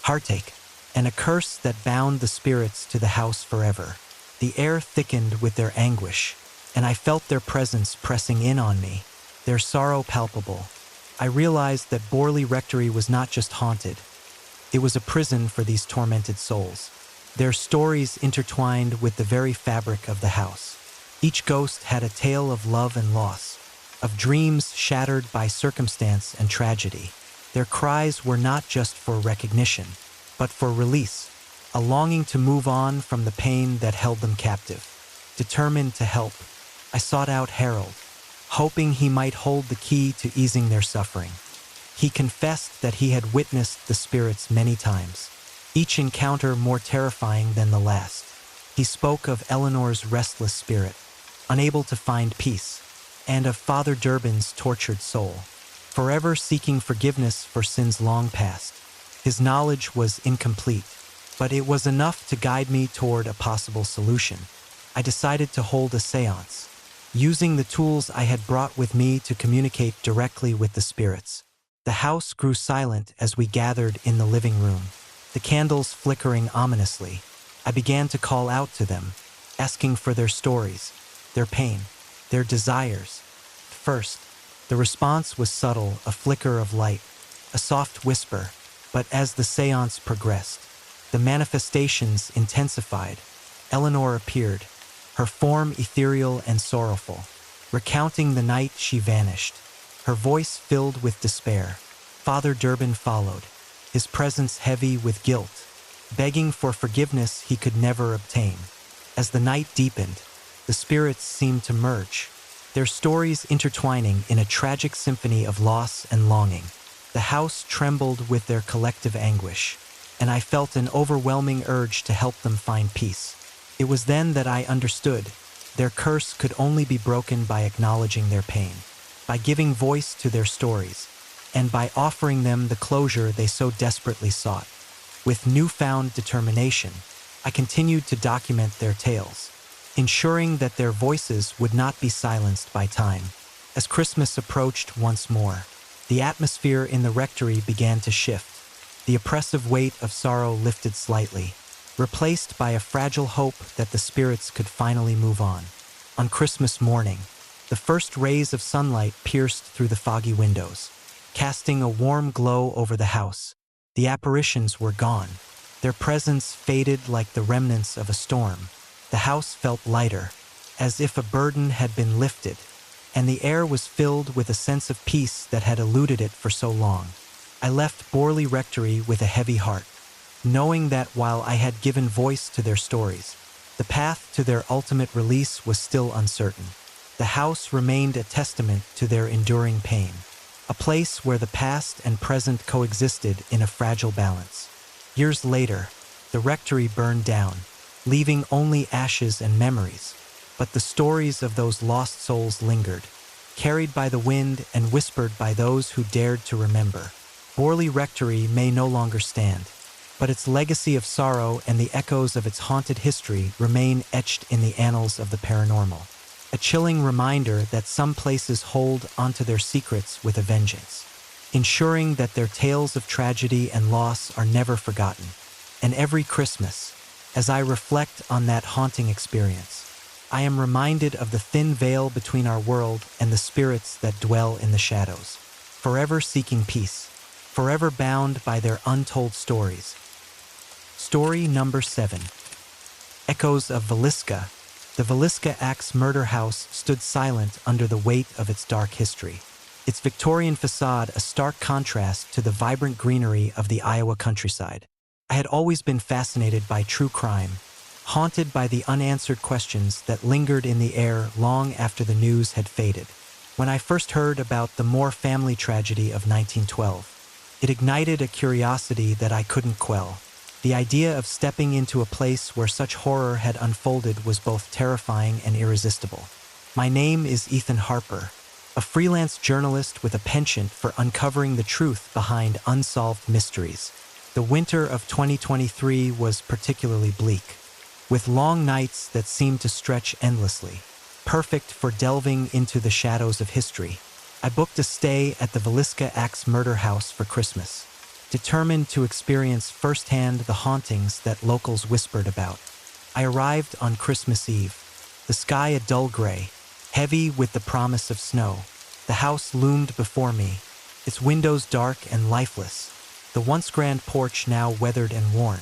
heartache, and a curse that bound the spirits to the house forever. The air thickened with their anguish, and I felt their presence pressing in on me, their sorrow palpable. I realized that Borley Rectory was not just haunted. It was a prison for these tormented souls, their stories intertwined with the very fabric of the house. Each ghost had a tale of love and loss, of dreams shattered by circumstance and tragedy. Their cries were not just for recognition, but for release, a longing to move on from the pain that held them captive. Determined to help, I sought out Harold, hoping he might hold the key to easing their suffering. He confessed that he had witnessed the spirits many times, each encounter more terrifying than the last. He spoke of Eleanor's restless spirit, unable to find peace, and of Father Durbin's tortured soul, forever seeking forgiveness for sins long past. His knowledge was incomplete, but it was enough to guide me toward a possible solution. I decided to hold a séance, using the tools I had brought with me to communicate directly with the spirits. The house grew silent as we gathered in the living room, the candles flickering ominously. I began to call out to them, asking for their stories, their pain, their desires. First, the response was subtle, a flicker of light, a soft whisper, but as the séance progressed, the manifestations intensified. Eleanor appeared, her form ethereal and sorrowful, recounting the night she vanished, her voice filled with despair. Father Durbin followed, his presence heavy with guilt, begging for forgiveness he could never obtain. As the night deepened, the spirits seemed to merge, their stories intertwining in a tragic symphony of loss and longing. The house trembled with their collective anguish, and I felt an overwhelming urge to help them find peace. It was then that I understood their curse could only be broken by acknowledging their pain, by giving voice to their stories, and by offering them the closure they so desperately sought. With newfound determination, I continued to document their tales, ensuring that their voices would not be silenced by time. As Christmas approached once more, the atmosphere in the rectory began to shift. The oppressive weight of sorrow lifted slightly, replaced by a fragile hope that the spirits could finally move on. On Christmas morning, the first rays of sunlight pierced through the foggy windows, casting a warm glow over the house. The apparitions were gone, their presence faded like the remnants of a storm. The house felt lighter, as if a burden had been lifted. and the air was filled with a sense of peace that had eluded it for so long. I left Borley Rectory with a heavy heart, knowing that while I had given voice to their stories, the path to their ultimate release was still uncertain. The house remained a testament to their enduring pain, a place where the past and present coexisted in a fragile balance. Years later, the rectory burned down, leaving only ashes and memories, but the stories of those lost souls lingered, carried by the wind and whispered by those who dared to remember. Borley Rectory may no longer stand, but its legacy of sorrow and the echoes of its haunted history remain etched in the annals of the paranormal, a chilling reminder that some places hold onto their secrets with a vengeance, ensuring that their tales of tragedy and loss are never forgotten. And every Christmas, as I reflect on that haunting experience, I am reminded of the thin veil between our world and the spirits that dwell in the shadows, forever seeking peace, forever bound by their untold stories. Story number 7. Echoes of Villisca. The Villisca Axe murder house stood silent under the weight of its dark history, its Victorian facade a stark contrast to the vibrant greenery of the Iowa countryside. I had always been fascinated by true crime, haunted by the unanswered questions that lingered in the air long after the news had faded. When I first heard about the Moore family tragedy of 1912, it ignited a curiosity that I couldn't quell. The idea of stepping into a place where such horror had unfolded was both terrifying and irresistible. My name is Ethan Harper, a freelance journalist with a penchant for uncovering the truth behind unsolved mysteries. The winter of 2023 was particularly bleak, with long nights that seemed to stretch endlessly, perfect for delving into the shadows of history. I booked a stay at the Villisca Axe murder house for Christmas, determined to experience firsthand the hauntings that locals whispered about. I arrived on Christmas Eve, the sky a dull gray, heavy with the promise of snow. The house loomed before me, its windows dark and lifeless, the once grand porch now weathered and worn.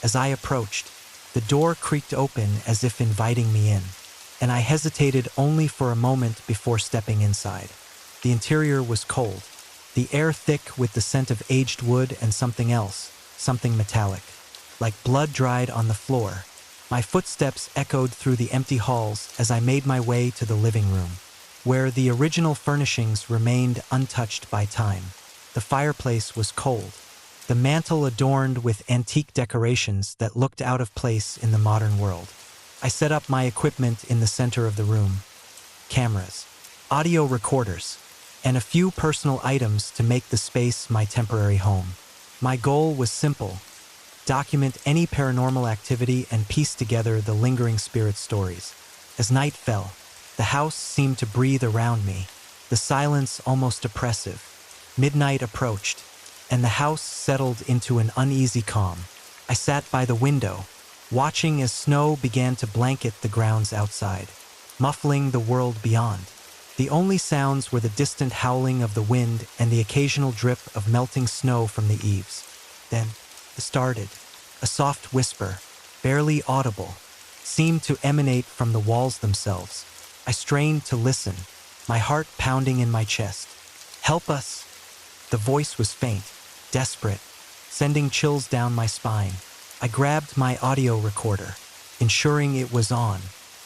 As I approached, the door creaked open as if inviting me in, and I hesitated only for a moment before stepping inside. The interior was cold, the air thick with the scent of aged wood and something else, something metallic, like blood dried on the floor. My footsteps echoed through the empty halls as I made my way to the living room, where the original furnishings remained untouched by time. The fireplace was cold, the mantel adorned with antique decorations that looked out of place in the modern world. I set up my equipment in the center of the room: cameras, audio recorders, and a few personal items to make the space my temporary home. My goal was simple: document any paranormal activity and piece together the lingering spirit stories. As night fell, the house seemed to breathe around me, the silence almost oppressive. Midnight approached, and the house settled into an uneasy calm. I sat by the window, watching as snow began to blanket the grounds outside, muffling the world beyond. The only sounds were the distant howling of the wind and the occasional drip of melting snow from the eaves. Then it started. A soft whisper, barely audible, seemed to emanate from the walls themselves. I strained to listen, my heart pounding in my chest. "Help us!" The voice was faint, desperate, sending chills down my spine. I grabbed my audio recorder, ensuring it was on,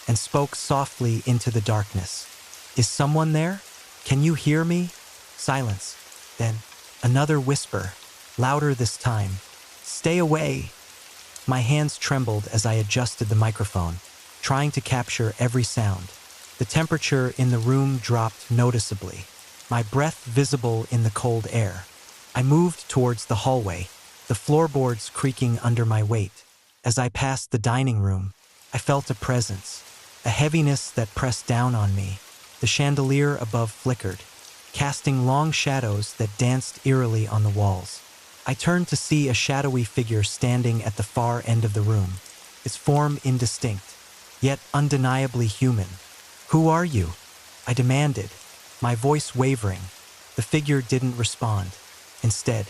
and spoke softly into the darkness. "Is someone there? Can you hear me?" Silence. Then another whisper, louder this time. "Stay away!" My hands trembled as I adjusted the microphone, trying to capture every sound. The temperature in the room dropped noticeably, my breath visible in the cold air. I moved towards the hallway, the floorboards creaking under my weight. As I passed the dining room, I felt a presence, a heaviness that pressed down on me. The chandelier above flickered, casting long shadows that danced eerily on the walls. I turned to see a shadowy figure standing at the far end of the room, its form indistinct, yet undeniably human. "Who are you?" I demanded, my voice wavering. The figure didn't respond. Instead,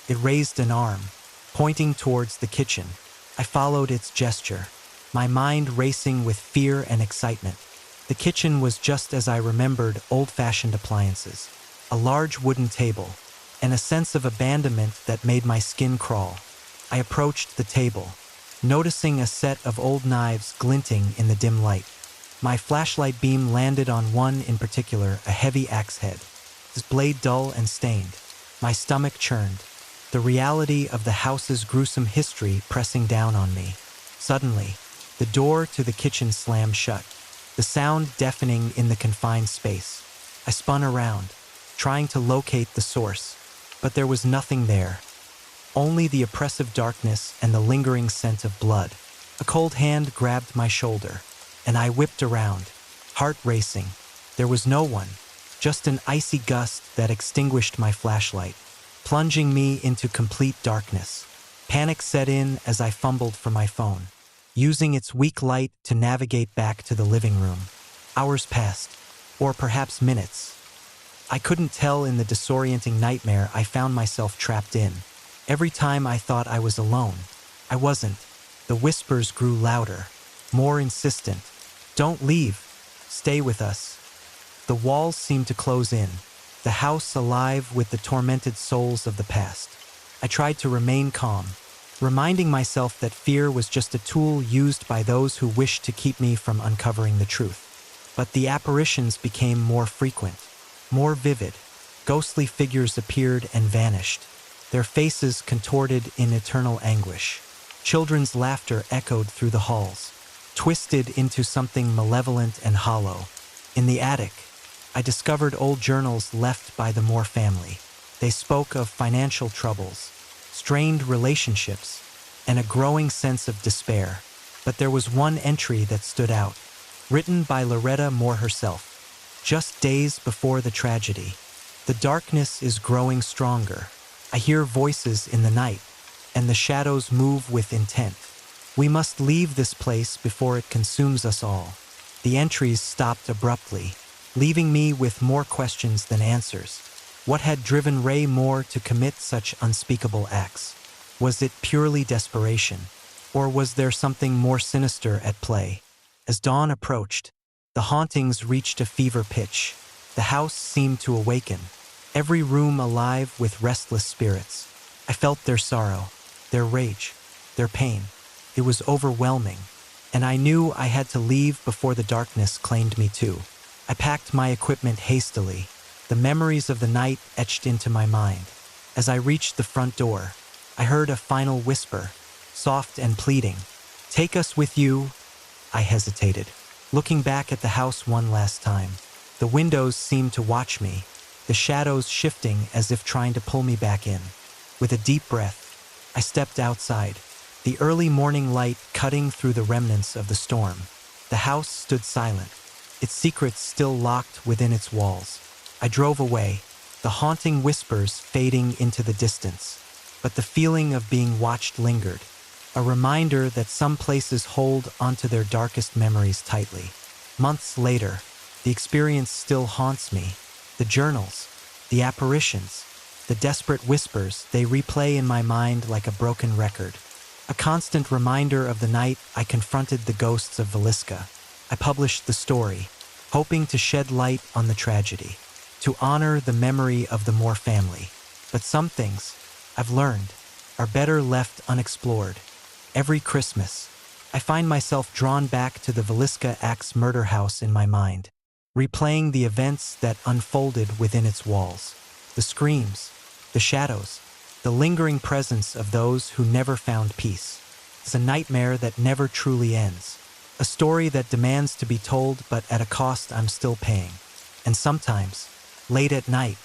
it raised an arm, pointing towards the kitchen. I followed its gesture, my mind racing with fear and excitement. The kitchen was just as I remembered: old-fashioned appliances, a large wooden table, and a sense of abandonment that made my skin crawl. I approached the table, noticing a set of old knives glinting in the dim light. My flashlight beam landed on one in particular, a heavy axe head, its blade dull and stained. My stomach churned, the reality of the house's gruesome history pressing down on me. Suddenly, the door to the kitchen slammed shut, the sound deafening in the confined space. I spun around, trying to locate the source, but there was nothing there. Only the oppressive darkness and the lingering scent of blood. A cold hand grabbed my shoulder, and I whipped around, heart racing. There was no one, just an icy gust that extinguished my flashlight, plunging me into complete darkness. Panic set in as I fumbled for my phone, using its weak light to navigate back to the living room. Hours passed, or perhaps minutes. I couldn't tell in the disorienting nightmare I found myself trapped in. Every time I thought I was alone, I wasn't. The whispers grew louder, more insistent. "Don't leave. Stay with us." The walls seemed to close in, the house alive with the tormented souls of the past. I tried to remain calm, reminding myself that fear was just a tool used by those who wished to keep me from uncovering the truth. But the apparitions became more frequent, more vivid. Ghostly figures appeared and vanished, their faces contorted in eternal anguish. Children's laughter echoed through the halls, twisted into something malevolent and hollow. In the attic, I discovered old journals left by the Moore family. They spoke of financial troubles, strained relationships, and a growing sense of despair. But there was one entry that stood out, written by Loretta Moore herself, just days before the tragedy. "The darkness is growing stronger. I hear voices in the night, and the shadows move with intent. We must leave this place before it consumes us all." The entries stopped abruptly, leaving me with more questions than answers. What had driven Ray Moore to commit such unspeakable acts? Was it purely desperation, or was there something more sinister at play? As dawn approached, the hauntings reached a fever pitch. The house seemed to awaken, every room alive with restless spirits. I felt their sorrow, their rage, their pain. It was overwhelming, and I knew I had to leave before the darkness claimed me too. I packed my equipment hastily, the memories of the night etched into my mind. As I reached the front door, I heard a final whisper, soft and pleading. "Take us with you." I hesitated, looking back at the house one last time. The windows seemed to watch me, the shadows shifting as if trying to pull me back in. With a deep breath, I stepped outside, the early morning light cutting through the remnants of the storm. The house stood silent, its secrets still locked within its walls. I drove away, the haunting whispers fading into the distance. But the feeling of being watched lingered, a reminder that some places hold onto their darkest memories tightly. Months later, the experience still haunts me. The journals, the apparitions, the desperate whispers, they replay in my mind like a broken record. A constant reminder of the night I confronted the ghosts of Villisca. I published the story, hoping to shed light on the tragedy, to honor the memory of the Moore family. But some things, I've learned, are better left unexplored. Every Christmas, I find myself drawn back to the Villisca axe murder house in my mind, replaying the events that unfolded within its walls. The screams, the shadows, the lingering presence of those who never found peace. It's a nightmare that never truly ends. A story that demands to be told, but at a cost I'm still paying. And sometimes, late at night,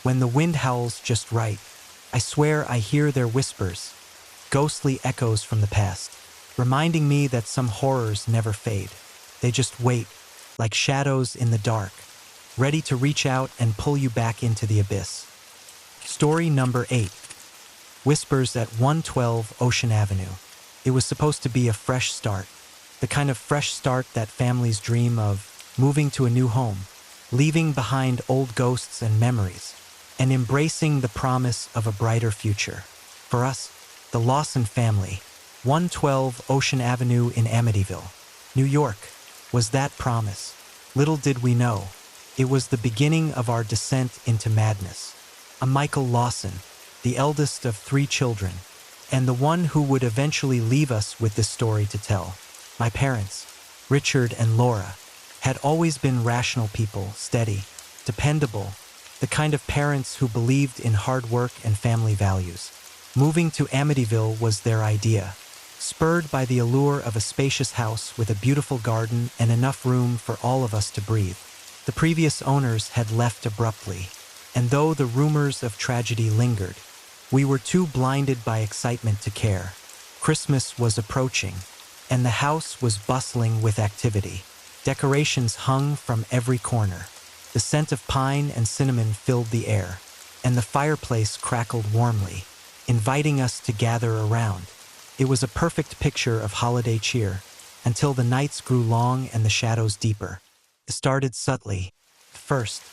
when the wind howls just right, I swear I hear their whispers, ghostly echoes from the past, reminding me that some horrors never fade. They just wait, like shadows in the dark, ready to reach out and pull you back into the abyss. Story number 8. Whispers at 112 Ocean Avenue. It was supposed to be a fresh start, the kind of fresh start that families dream of, moving to a new home, leaving behind old ghosts and memories, and embracing the promise of a brighter future. For us, the Lawson family, 112 Ocean Avenue in Amityville, New York, was that promise. Little did we know, it was the beginning of our descent into madness. A Michael Lawson, the eldest of 3 children, and the one who would eventually leave us with this story to tell. My parents, Richard and Laura, had always been rational people, steady, dependable, the kind of parents who believed in hard work and family values. Moving to Amityville was their idea, spurred by the allure of a spacious house with a beautiful garden and enough room for all of us to breathe. The previous owners had left abruptly, and though the rumors of tragedy lingered, we were too blinded by excitement to care. Christmas was approaching, and the house was bustling with activity. Decorations hung from every corner. The scent of pine and cinnamon filled the air, and the fireplace crackled warmly, inviting us to gather around. It was a perfect picture of holiday cheer, until the nights grew long and the shadows deeper. It started subtly. First,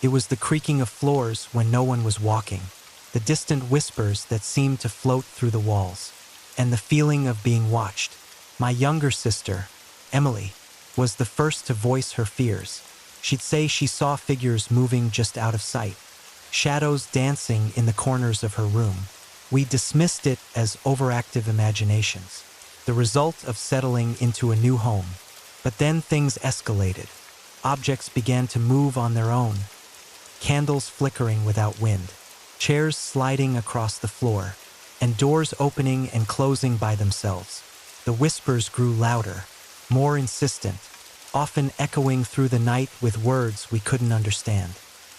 it was the creaking of floors when no one was walking, the distant whispers that seemed to float through the walls, and the feeling of being watched. My younger sister, Emily, was the first to voice her fears. She'd say she saw figures moving just out of sight, shadows dancing in the corners of her room. We dismissed it as overactive imaginations, the result of settling into a new home. But then things escalated. Objects began to move on their own, candles flickering without wind, chairs sliding across the floor, and doors opening and closing by themselves. The whispers grew louder, more insistent, often echoing through the night with words we couldn't understand.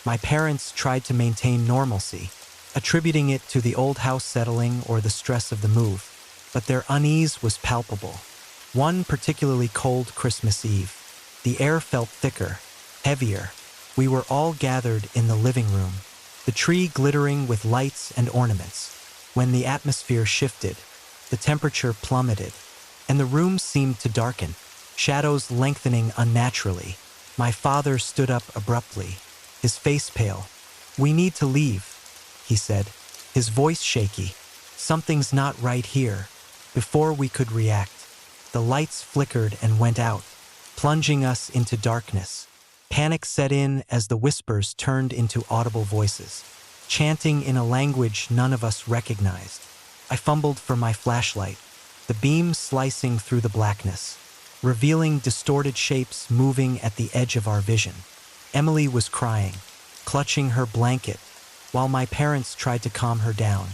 My parents tried to maintain normalcy, attributing it to the old house settling or the stress of the move, but their unease was palpable. One particularly cold Christmas Eve, the air felt thicker, heavier. We were all gathered in the living room, the tree glittering with lights and ornaments. When the atmosphere shifted, the temperature plummeted, and the room seemed to darken, shadows lengthening unnaturally. My father stood up abruptly, his face pale. "We need to leave," he said, his voice shaky. "Something's not right here." Before we could react, the lights flickered and went out, plunging us into darkness. Panic set in as the whispers turned into audible voices, chanting in a language none of us recognized. I fumbled for my flashlight, the beam slicing through the blackness, revealing distorted shapes moving at the edge of our vision. Emily was crying, clutching her blanket, while my parents tried to calm her down.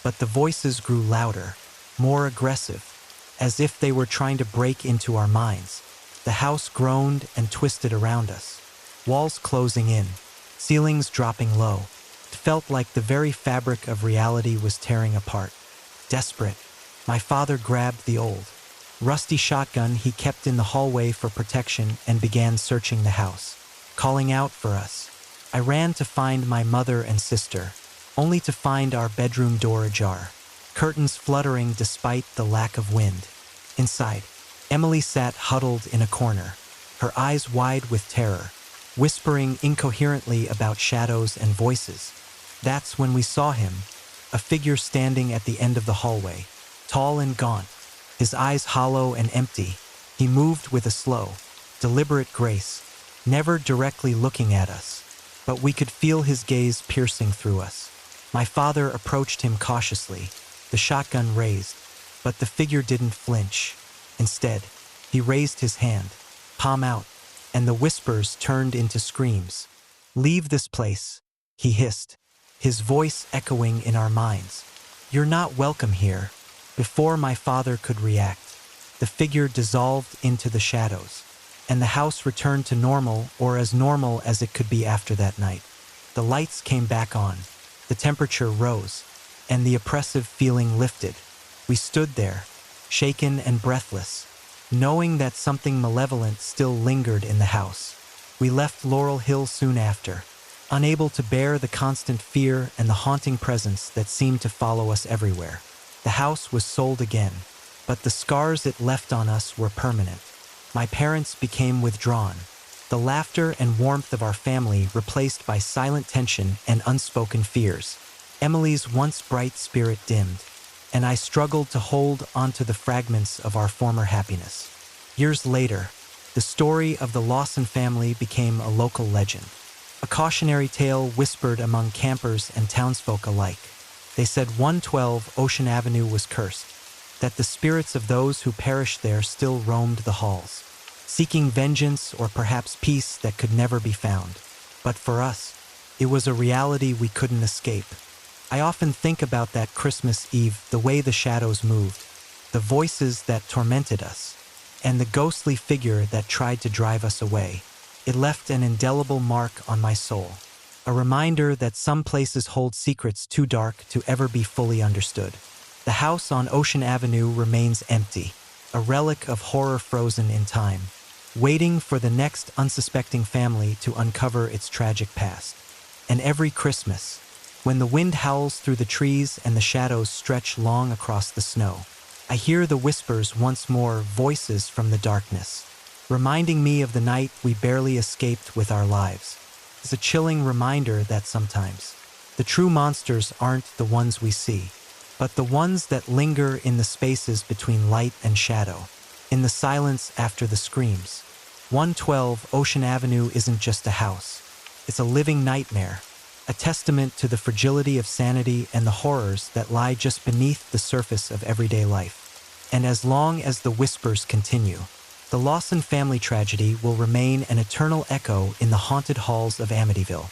But the voices grew louder, more aggressive, as if they were trying to break into our minds. The house groaned and twisted around us, walls closing in, ceilings dropping low. It felt like the very fabric of reality was tearing apart. Desperate, my father grabbed the old, rusty shotgun he kept in the hallway for protection and began searching the house, calling out for us. I ran to find my mother and sister, only to find our bedroom door ajar, curtains fluttering despite the lack of wind. Inside, Emily sat huddled in a corner, her eyes wide with terror, whispering incoherently about shadows and voices. That's when we saw him, a figure standing at the end of the hallway, tall and gaunt, his eyes hollow and empty. He moved with a slow, deliberate grace, never directly looking at us, but we could feel his gaze piercing through us. My father approached him cautiously, the shotgun raised, but the figure didn't flinch. Instead, he raised his hand, palm out, and the whispers turned into screams. "Leave this place," he hissed, his voice echoing in our minds. "You're not welcome here." Before my father could react, the figure dissolved into the shadows, and the house returned to normal, or as normal as it could be after that night. The lights came back on, the temperature rose, and the oppressive feeling lifted. We stood there, shaken and breathless, knowing that something malevolent still lingered in the house. We left Laurel Hill soon after, unable to bear the constant fear and the haunting presence that seemed to follow us everywhere. The house was sold again, but the scars it left on us were permanent. My parents became withdrawn, the laughter and warmth of our family replaced by silent tension and unspoken fears. Emily's once bright spirit dimmed, and I struggled to hold onto the fragments of our former happiness. Years later, the story of the Lawson family became a local legend, a cautionary tale whispered among campers and townsfolk alike. They said 112 Ocean Avenue was cursed, that the spirits of those who perished there still roamed the halls, seeking vengeance or perhaps peace that could never be found. But for us, it was a reality we couldn't escape. I often think about that Christmas Eve, the way the shadows moved, the voices that tormented us, and the ghostly figure that tried to drive us away. It left an indelible mark on my soul, a reminder that some places hold secrets too dark to ever be fully understood. The house on Ocean Avenue remains empty, a relic of horror frozen in time, waiting for the next unsuspecting family to uncover its tragic past. And every Christmas, when the wind howls through the trees and the shadows stretch long across the snow, I hear the whispers once more, voices from the darkness, reminding me of the night we barely escaped with our lives. It's a chilling reminder that sometimes the true monsters aren't the ones we see, but the ones that linger in the spaces between light and shadow, in the silence after the screams. 112 Ocean Avenue isn't just a house. It's a living nightmare, a testament to the fragility of sanity and the horrors that lie just beneath the surface of everyday life. And as long as the whispers continue, the Lawson family tragedy will remain an eternal echo in the haunted halls of Amityville.